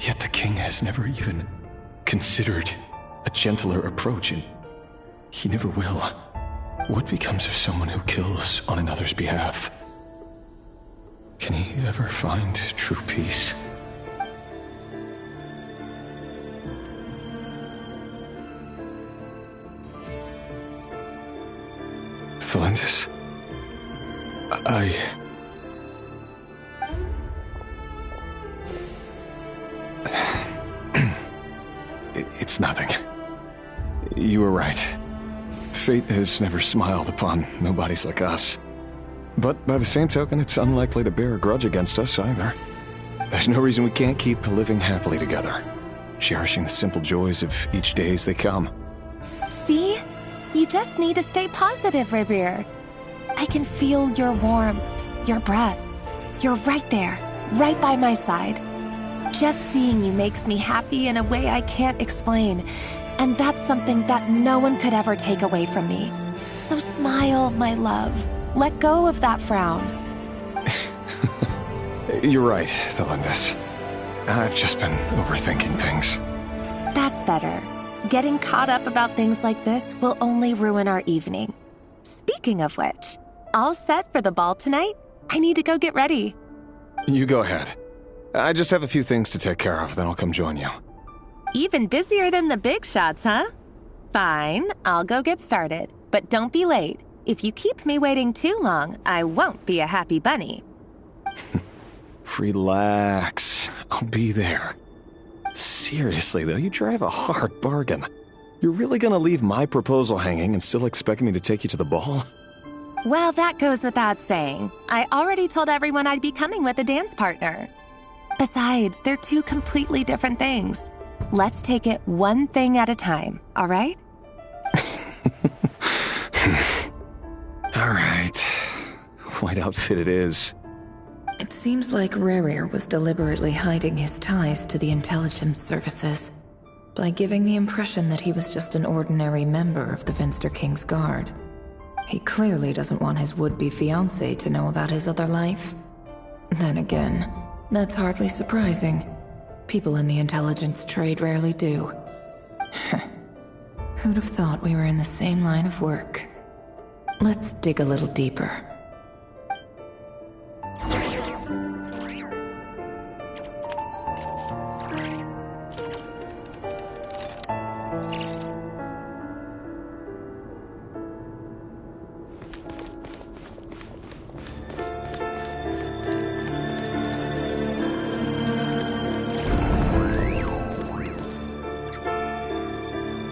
Yet the king has never even considered a gentler approach, and he never will. What becomes of someone who kills on another's behalf? Can he ever find true peace? Thelindis? It's nothing. You were right. Fate has never smiled upon nobodies like us. But by the same token, it's unlikely to bear a grudge against us either. There's no reason we can't keep living happily together, cherishing the simple joys of each day as they come. See? You just need to stay positive, Revier. I can feel your warmth, your breath. You're right there, right by my side. Just seeing you makes me happy in a way I can't explain. And that's something that no one could ever take away from me. So smile, my love. Let go of that frown. You're right, Thelindis. I've just been overthinking things. That's better. Getting caught up about things like this will only ruin our evening. Speaking of which, all set for the ball tonight? I need to go get ready. You go ahead. I just have a few things to take care of, then I'll come join you. Even busier than the big shots, huh? Fine, I'll go get started. But don't be late. If you keep me waiting too long, I won't be a happy bunny. Relax. I'll be there. Seriously, though, you drive a hard bargain. You're really gonna leave my proposal hanging and still expect me to take you to the ball? Well, that goes without saying. I already told everyone I'd be coming with a dance partner. Besides, they're two completely different things. Let's take it one thing at a time, all right? All right. White outfit it is. It seems like Rerir was deliberately hiding his ties to the intelligence services by giving the impression that he was just an ordinary member of the Vinster King's Guard. He clearly doesn't want his would-be fiancée to know about his other life. Then again, that's hardly surprising. People in the intelligence trade rarely do. Who'd have thought we were in the same line of work? Let's dig a little deeper.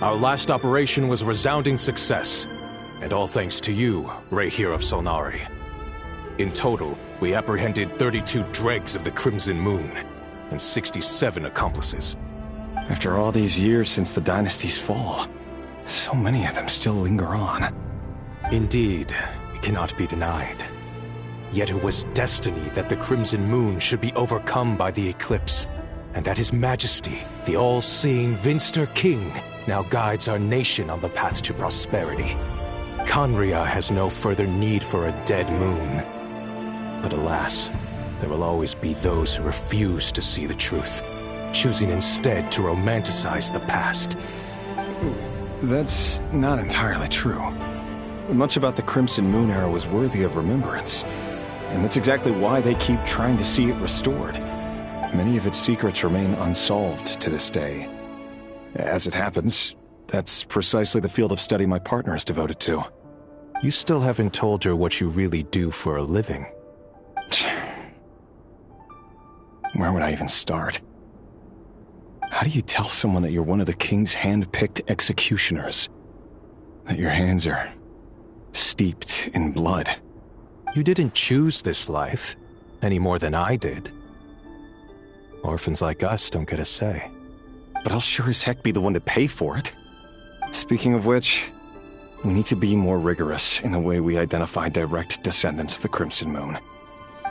Our last operation was a resounding success, and all thanks to you, Rerir of Solnari. In total, we apprehended 32 dregs of the Crimson Moon, and 67 accomplices. After all these years since the dynasty's fall, so many of them still linger on. Indeed, it cannot be denied. Yet it was destiny that the Crimson Moon should be overcome by the eclipse, and that His Majesty, the all-seeing Vinster King, now guides our nation on the path to prosperity. Khaenri'ah has no further need for a dead moon. But alas, there will always be those who refuse to see the truth, choosing instead to romanticize the past. That's not entirely true. Much about the Crimson Moon era was worthy of remembrance, and that's exactly why they keep trying to see it restored. Many of its secrets remain unsolved to this day. As it happens, that's precisely the field of study my partner is devoted to. You still haven't told her what you really do for a living. Where would I even start? How do you tell someone that you're one of the king's hand-picked executioners? That your hands are steeped in blood? You didn't choose this life, any more than I did. Orphans like us don't get a say. But I'll sure as heck be the one to pay for it. Speaking of which, we need to be more rigorous in the way we identify direct descendants of the Crimson Moon.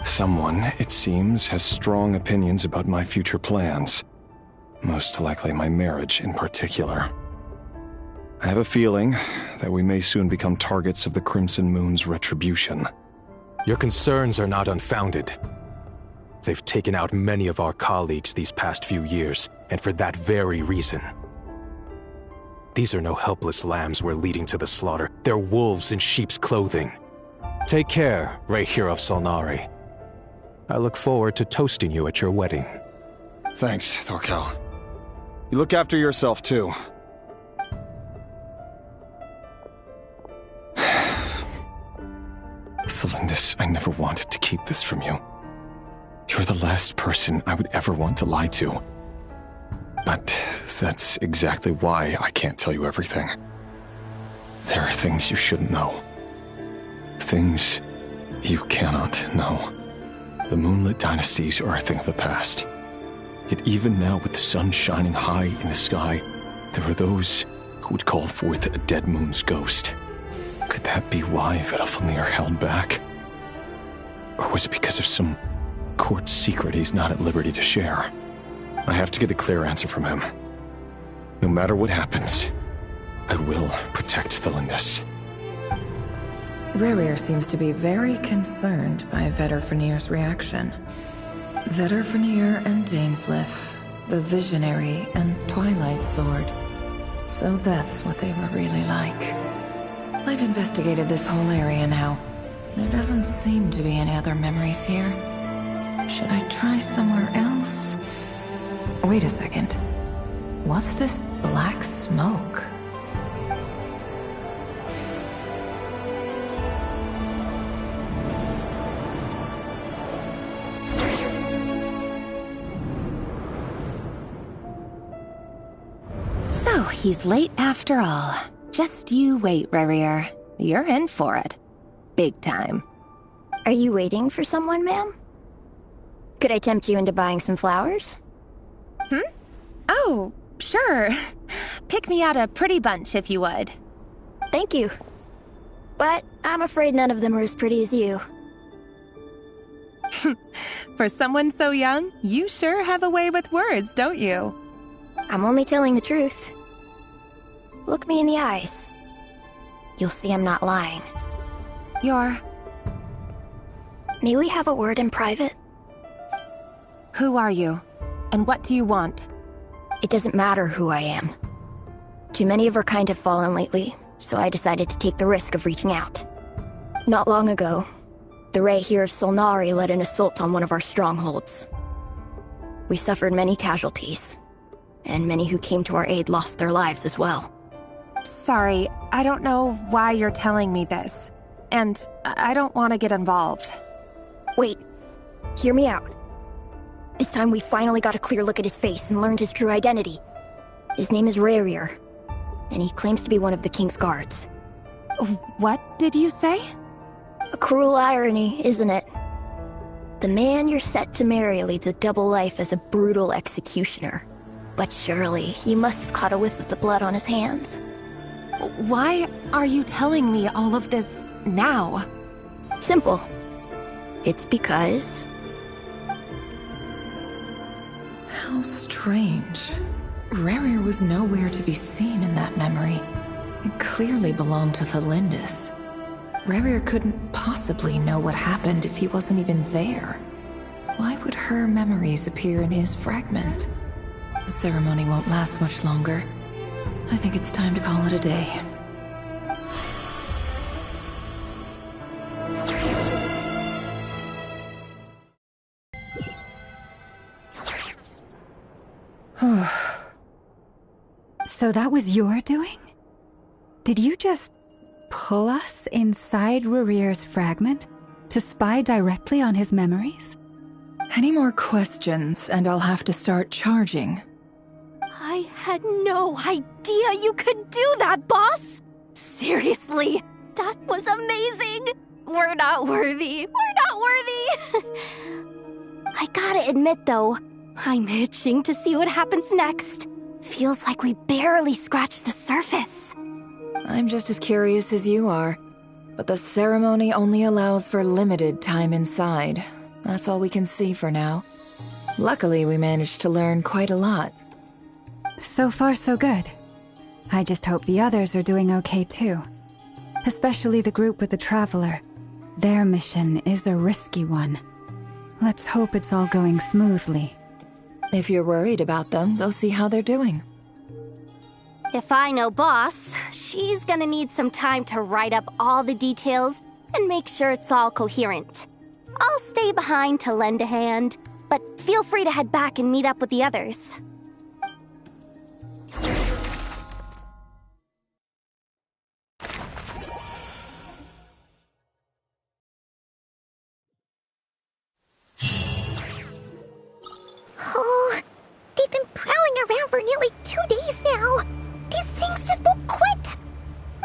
Someone, it seems, has strong opinions about my future plans. Most likely my marriage in particular. I have a feeling that we may soon become targets of the Crimson Moon's retribution. Your concerns are not unfounded. They've taken out many of our colleagues these past few years, and for that very reason. These are no helpless lambs we're leading to the slaughter. They're wolves in sheep's clothing. Take care, Rerir of Solnari. I look forward to toasting you at your wedding. Thanks, Thorkel. You look after yourself, too. Thelindis, I never wanted to keep this from you. You're the last person I would ever want to lie to. But that's exactly why I can't tell you everything. There are things you shouldn't know. Things you cannot know. The moonlit dynasties are a thing of the past. Yet even now, with the sun shining high in the sky, there are those who would call forth a dead moon's ghost. Could that be why Vedalfnir held back? Or was it because of some court secret he's not at liberty to share? I have to get a clear answer from him. No matter what happens, I will protect Thelindis. Rerir seems to be very concerned by Vedalfnir's reaction. Vedalfnir and Dainsleif, the Visionary and Twilight Sword. So that's what they were really like. I've investigated this whole area now. There doesn't seem to be any other memories here. Should I try somewhere else? Wait a second. What's this black smoke? So, he's late after all. Just you wait, Rerir. You're in for it. Big time. Are you waiting for someone, ma'am? Could I tempt you into buying some flowers? Oh, sure. Pick me out a pretty bunch if you would. Thank you. But I'm afraid none of them are as pretty as you. For someone so young, you sure have a way with words, don't you? I'm only telling the truth. Look me in the eyes. You'll see I'm not lying. May we have a word in private? Who are you? And what do you want? It doesn't matter who I am. Too many of our kind have fallen lately, so I decided to take the risk of reaching out. Not long ago, the Ray here of Solnari led an assault on one of our strongholds. We suffered many casualties, and many who came to our aid lost their lives as well. Sorry, I don't know why you're telling me this. And I don't want to get involved. Wait, hear me out. This time we finally got a clear look at his face and learned his true identity. His name is Rerir, and he claims to be one of the King's guards. What did you say? A cruel irony, isn't it? The man you're set to marry leads a double life as a brutal executioner. But surely, you must have caught a whiff of the blood on his hands. Why are you telling me all of this now? Simple. It's because... How strange. Rerir was nowhere to be seen in that memory. It clearly belonged to Thalindis. Rerir couldn't possibly know what happened if he wasn't even there. Why would her memories appear in his fragment? The ceremony won't last much longer. I think it's time to call it a day. So that was your doing? Did you just pull us inside Rerir's fragment to spy directly on his memories? Any more questions, and I'll have to start charging. I had no idea you could do that, boss! Seriously, that was amazing! We're not worthy. We're not worthy! I gotta admit, though, I'm itching to see what happens next. Feels like we barely scratched the surface. I'm just as curious as you are, but the ceremony only allows for limited time inside. That's all we can see for now. Luckily, we managed to learn quite a lot. So far, so good. I just hope the others are doing okay too. Especially the group with the Traveler. Their mission is a risky one. Let's hope it's all going smoothly. If you're worried about them, go see how they're doing. If I know Boss, she's gonna need some time to write up all the details and make sure it's all coherent. I'll stay behind to lend a hand, but feel free to head back and meet up with the others. Oh, they've been prowling around for nearly 2 days now. These things just won't quit.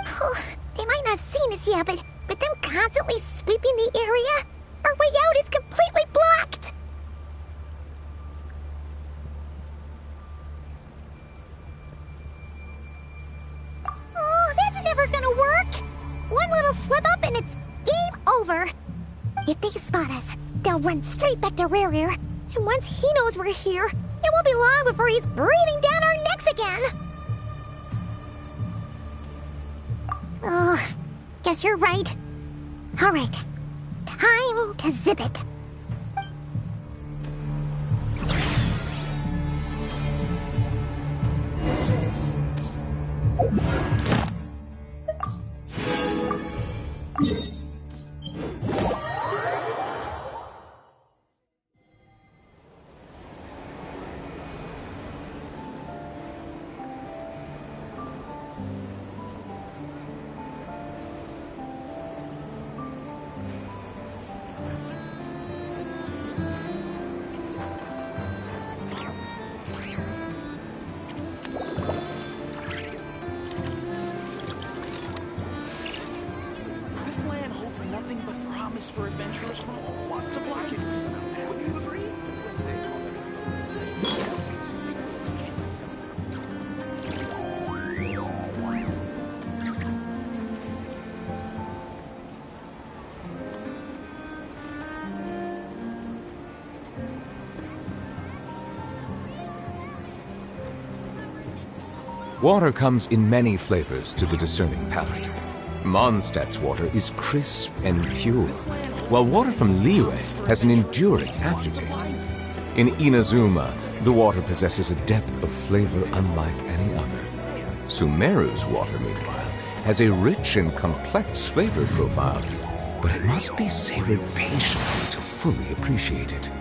Oh, they might not have seen us yet, but them constantly sweeping the area, our way out is completely blocked. Oh, that's never gonna work. One little slip up and it's game over. If they spot us, they'll run straight back to Rerir. And once he knows we're here, it won't be long before he's breathing down our necks again. Oh, guess you're right. All right, time to zip it. Nothing but promise for adventurers from all walks of life. Would you agree? Water comes in many flavors to the discerning palate. Mondstadt's water is crisp and pure, while water from Liyue has an enduring aftertaste. In Inazuma, the water possesses a depth of flavor unlike any other. Sumeru's water, meanwhile, has a rich and complex flavor profile, but it must be savored patiently to fully appreciate it.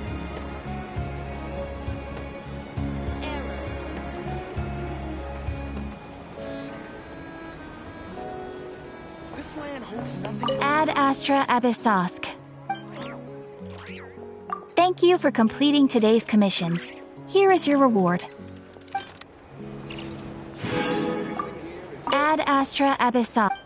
Ad Astra Abyssosque. Thank you for completing today's commissions. Here is your reward. Ad Astra Abyssosque.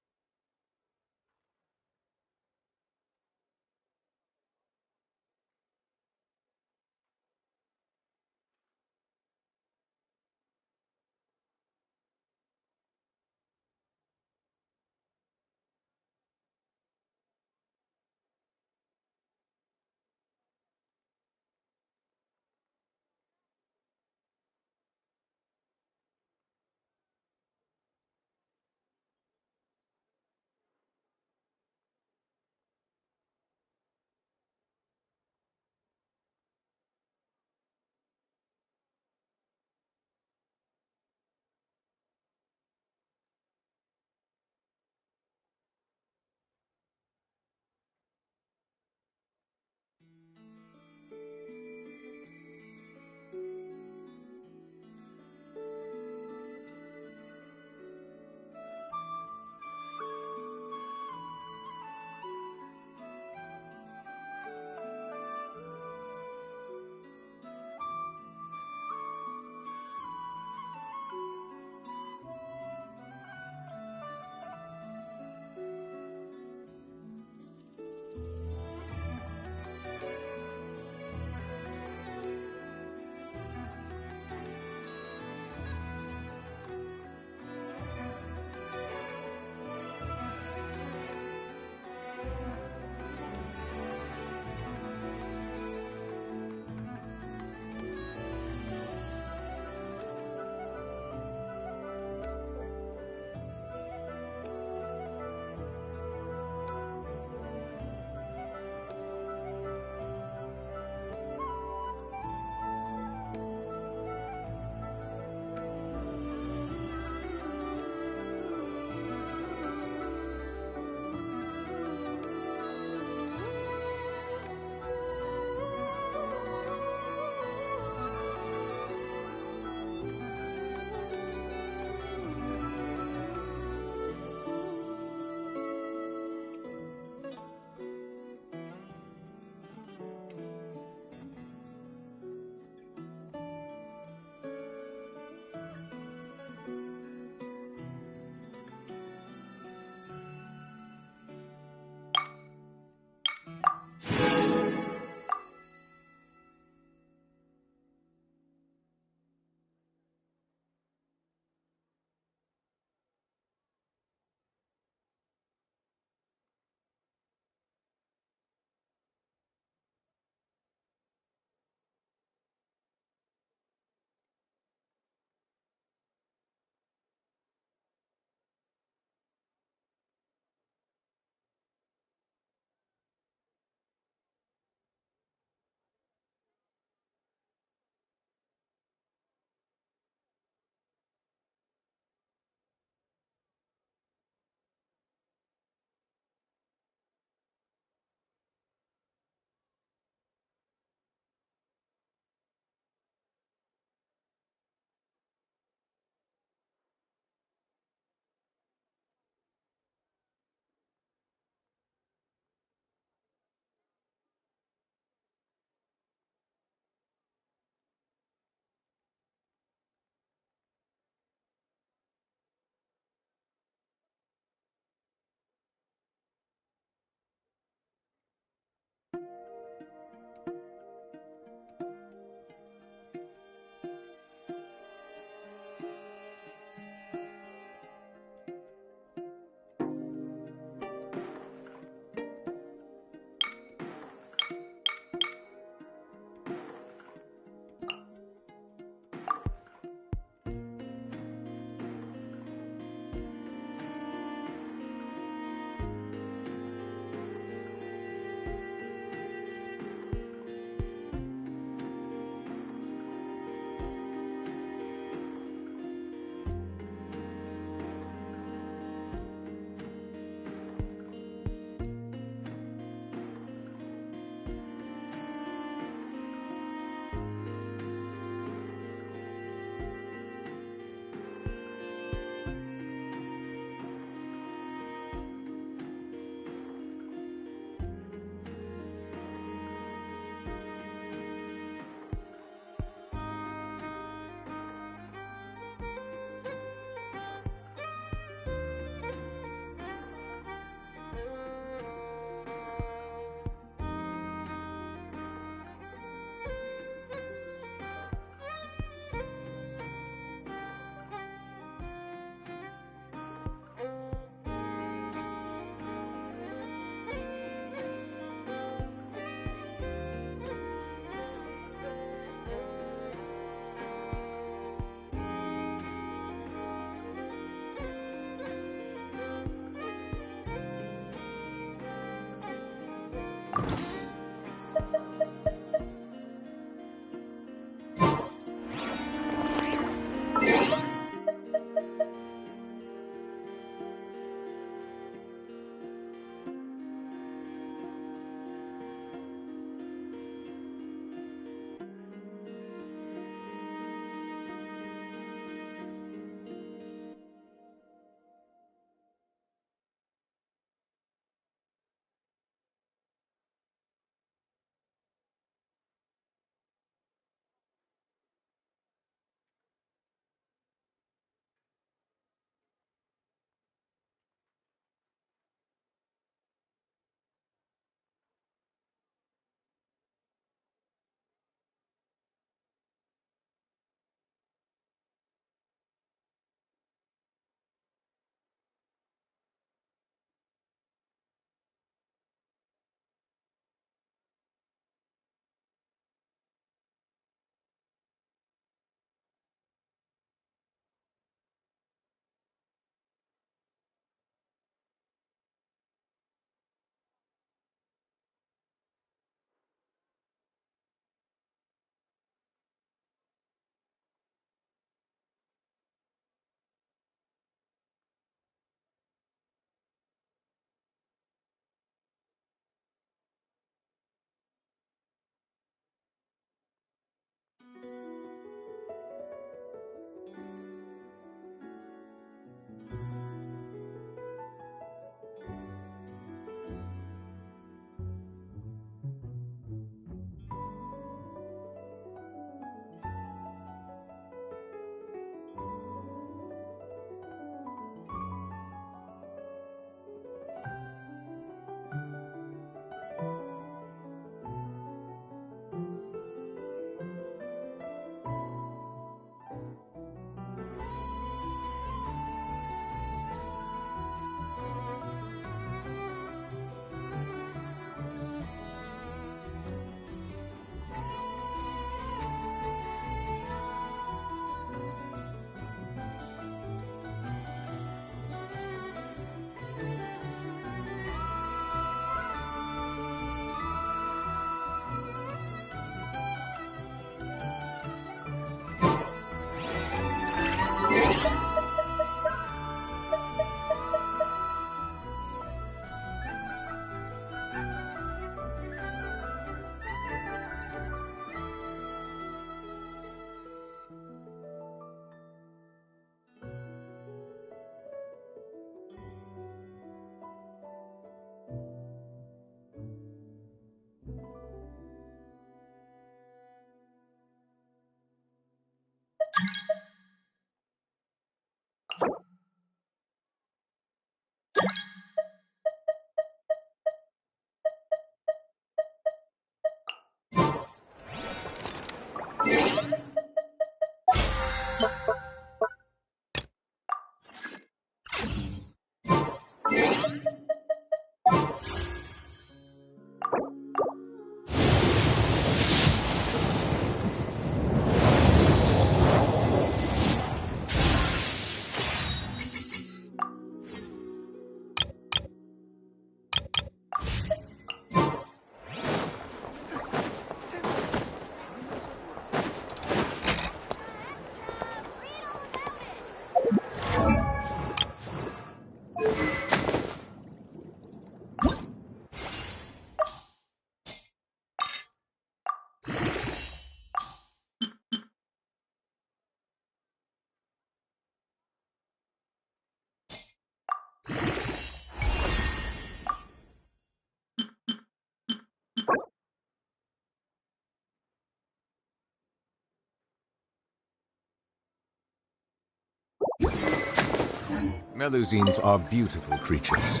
Melusines are beautiful creatures.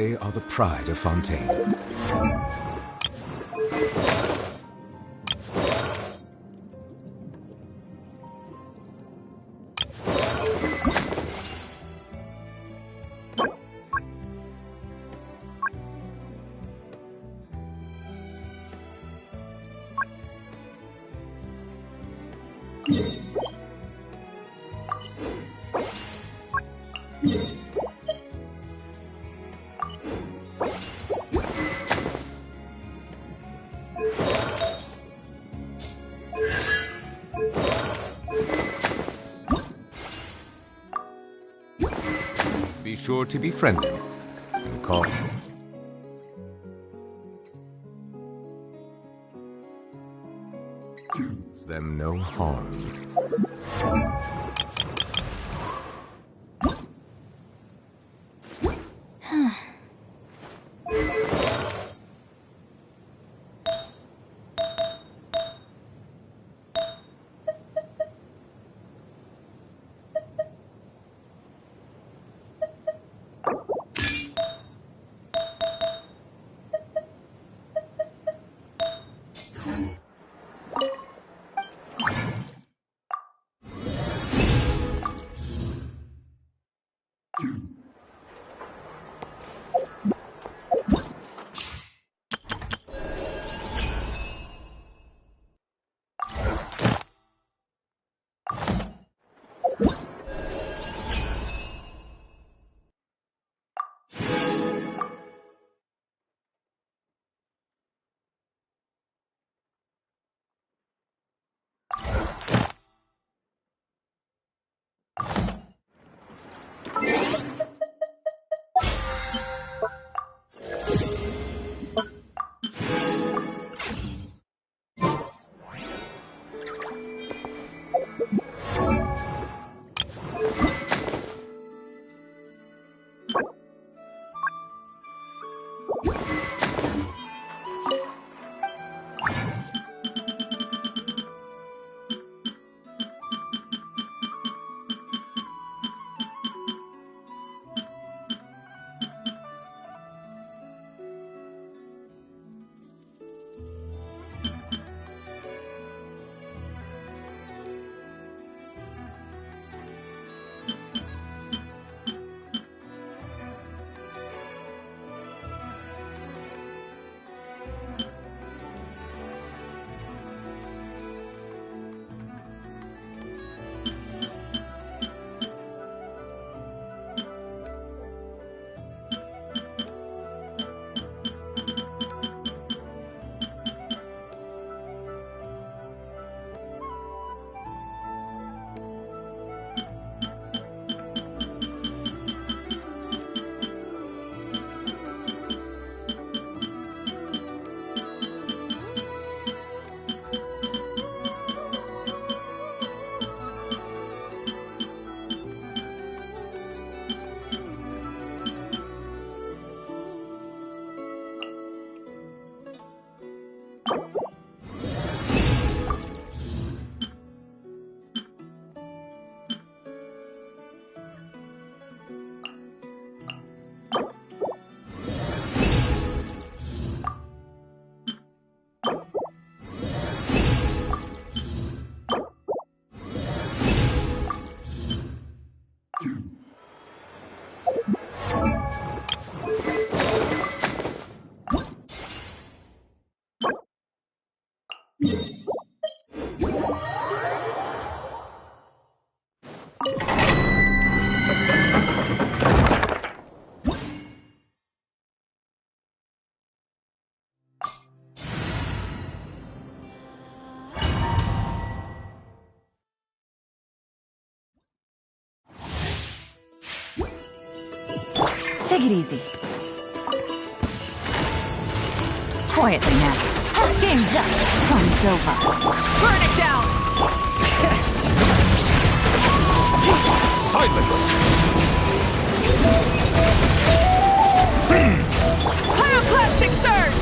They are the pride of Fontaine. Be sure to be friendly and call. Does them no harm. Take it easy. Quietly now. Game's up. Fun's over. Burn it down! Silence! Pyroclastic surge!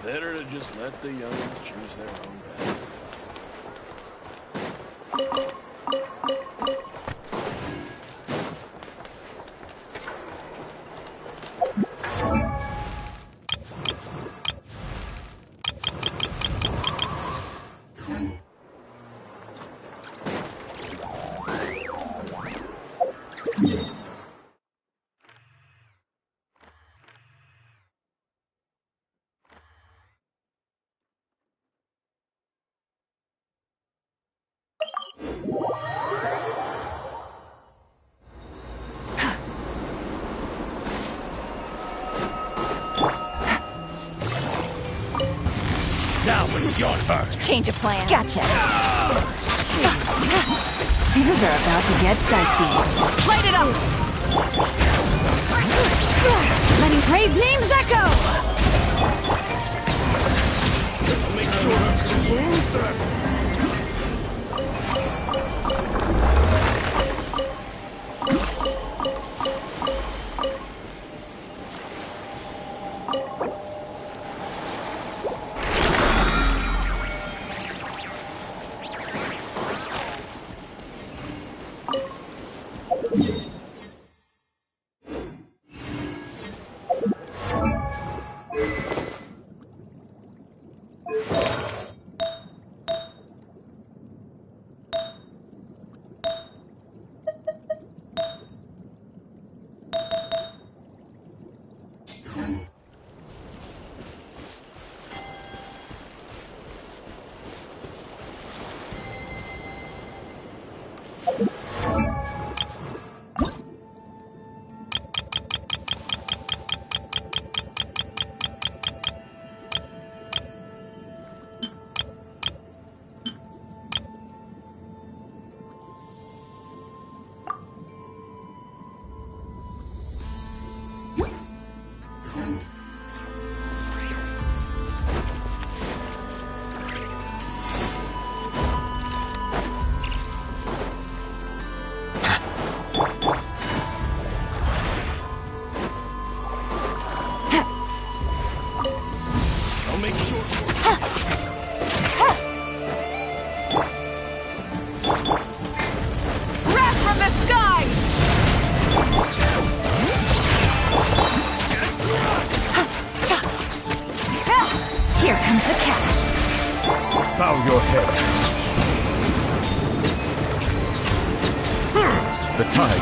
Better to just let the youngins choose their own path. Your turn. Change of plan. Gotcha. Things are about to get dicey. Light it up! Letting brave names echo! Make sure to move them.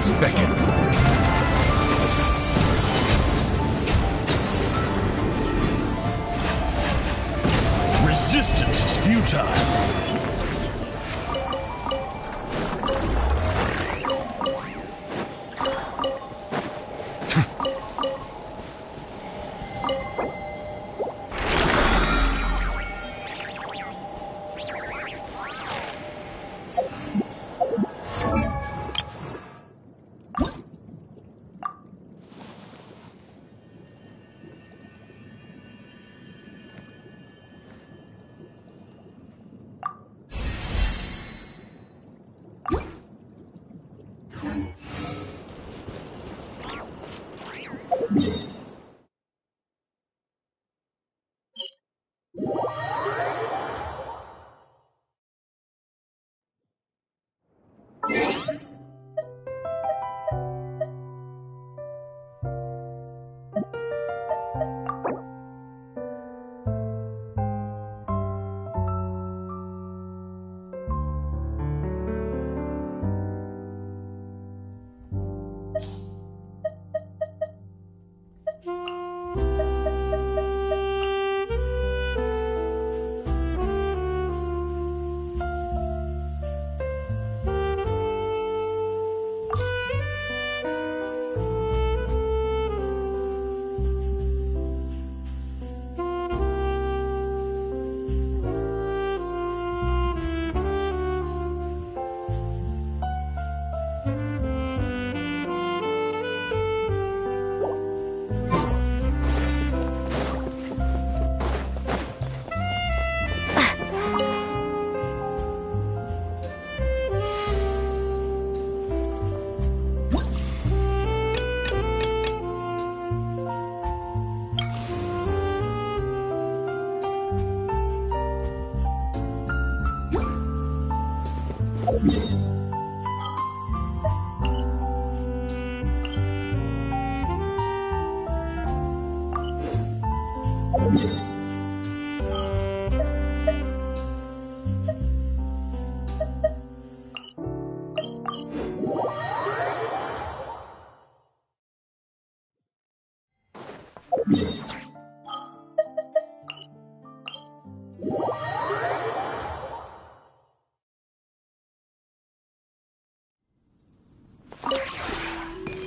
destinies beckon. Resistance is futile.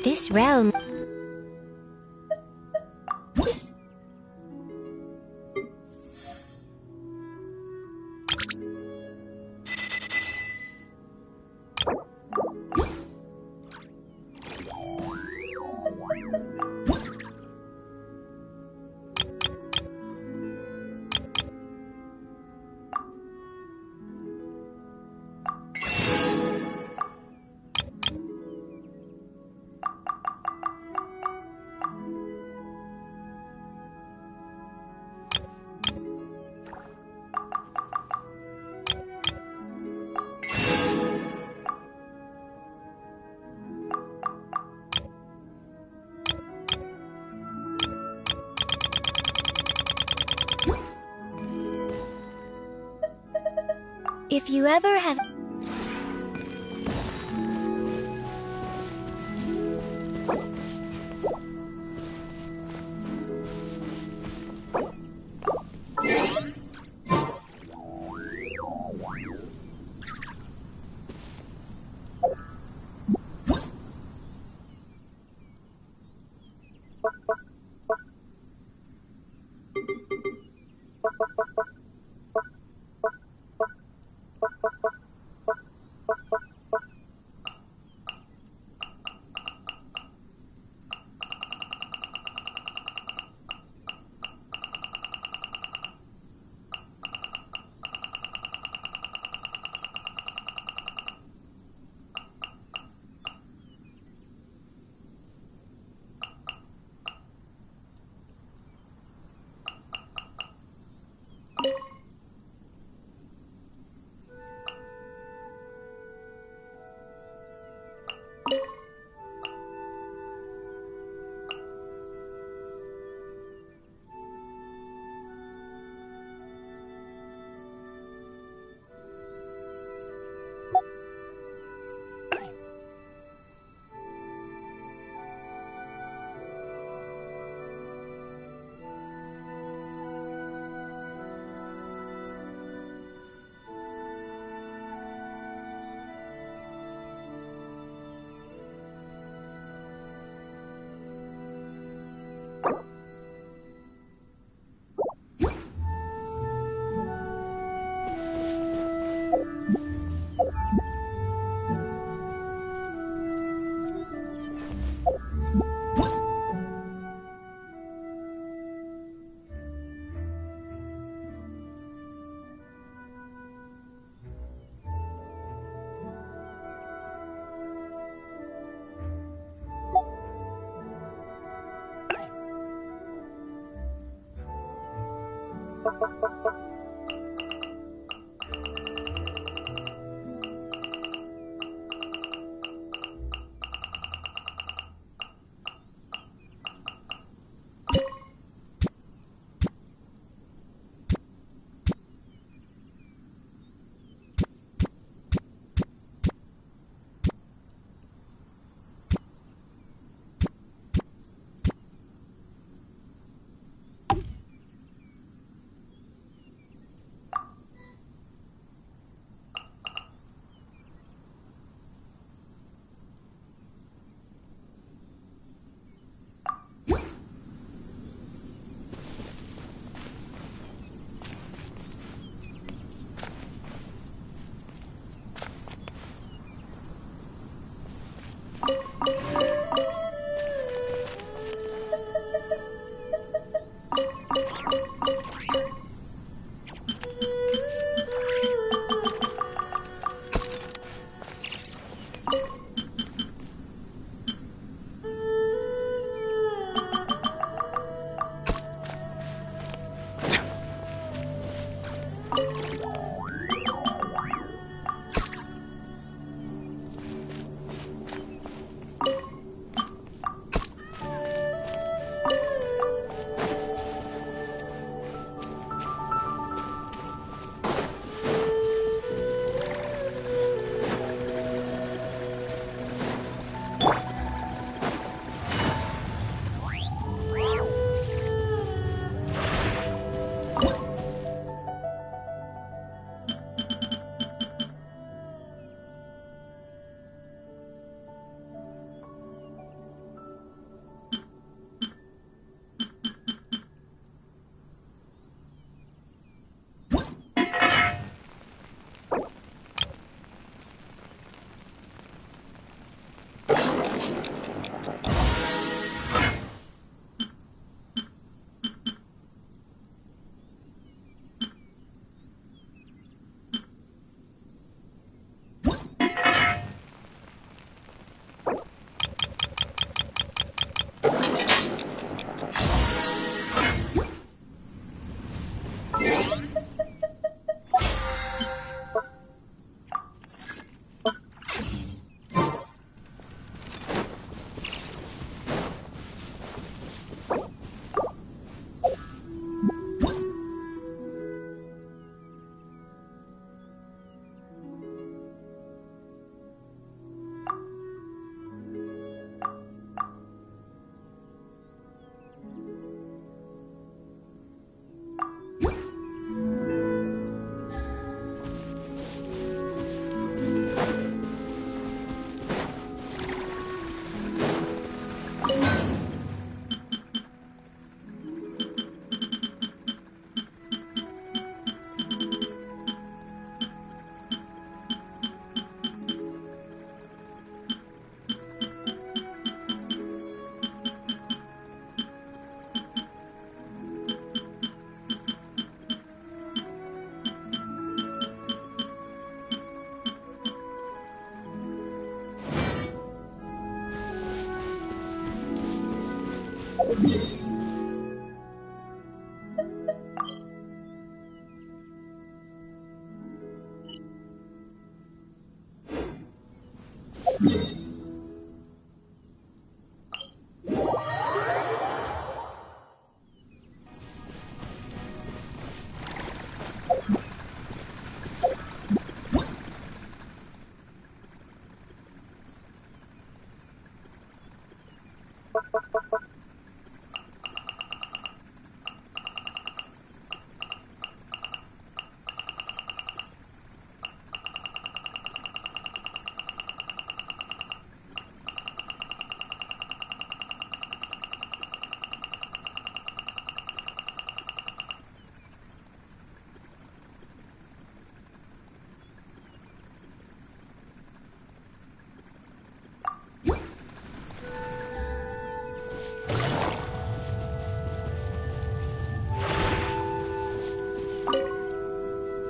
This realm... If you ever have...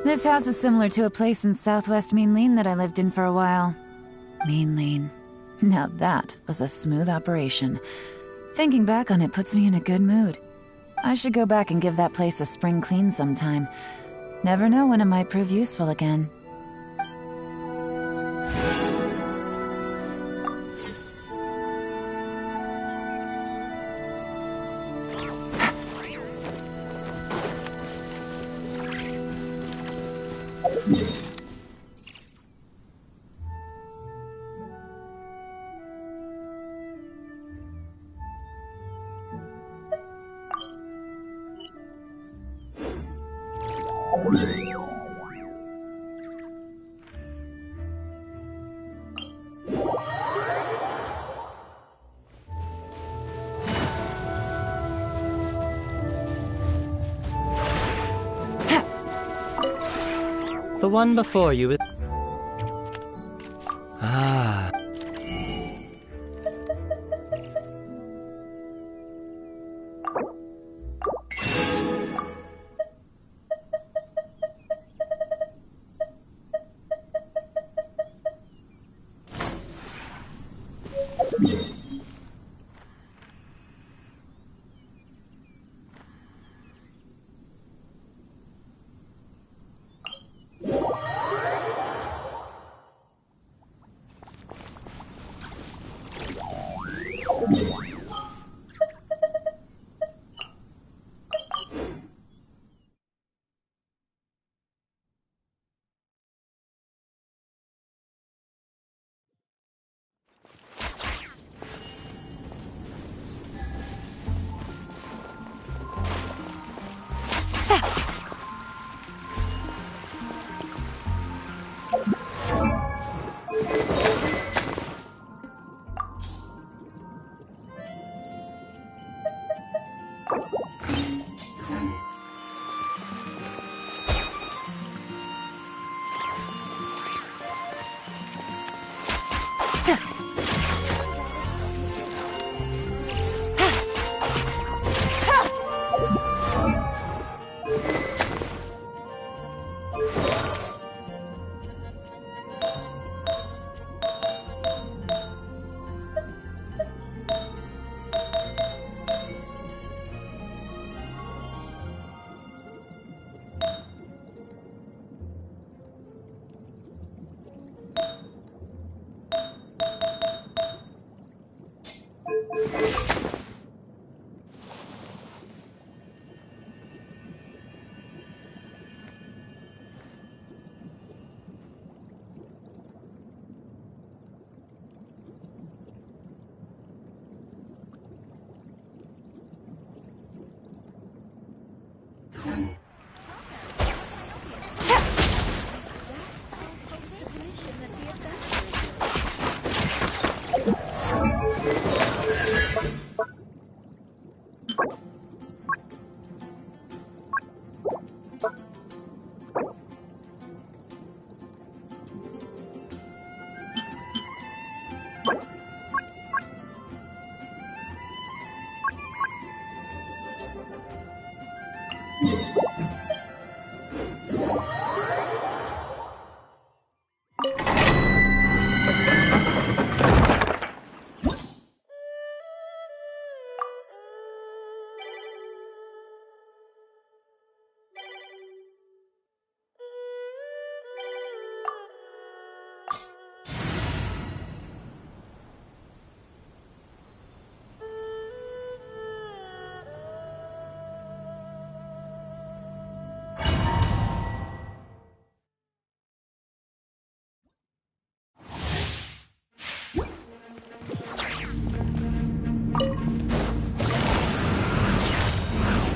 This house is similar to a place in southwest Meanleen that I lived in for a while. Meanleen. Now that was a smooth operation. Thinking back on it puts me in a good mood. I should go back and give that place a spring clean sometime. Never know when it might prove useful again. The one before you is... Ah.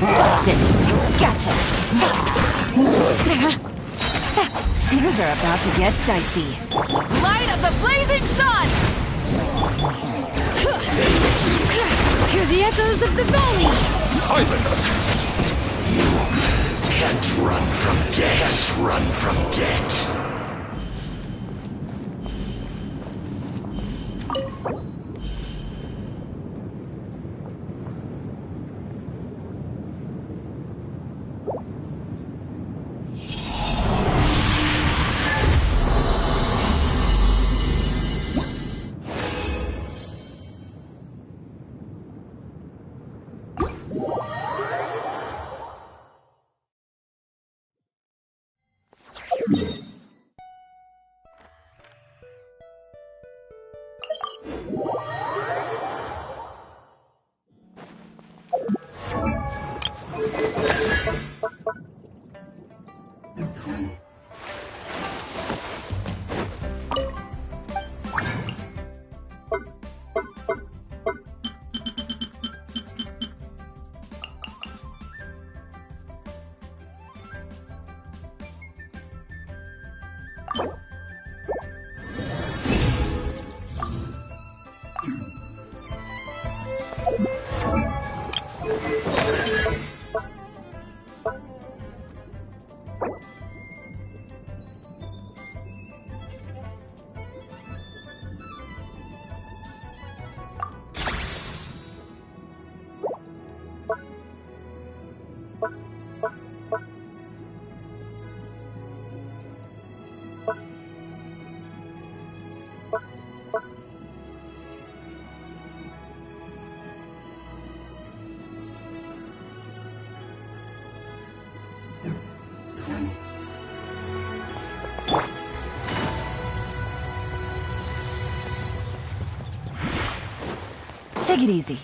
Busted. Gotcha. Things are about to get dicey. Light of the blazing sun! Hear the echoes of the valley! Silence! You can't run from death. Can't run from death. Take it easy.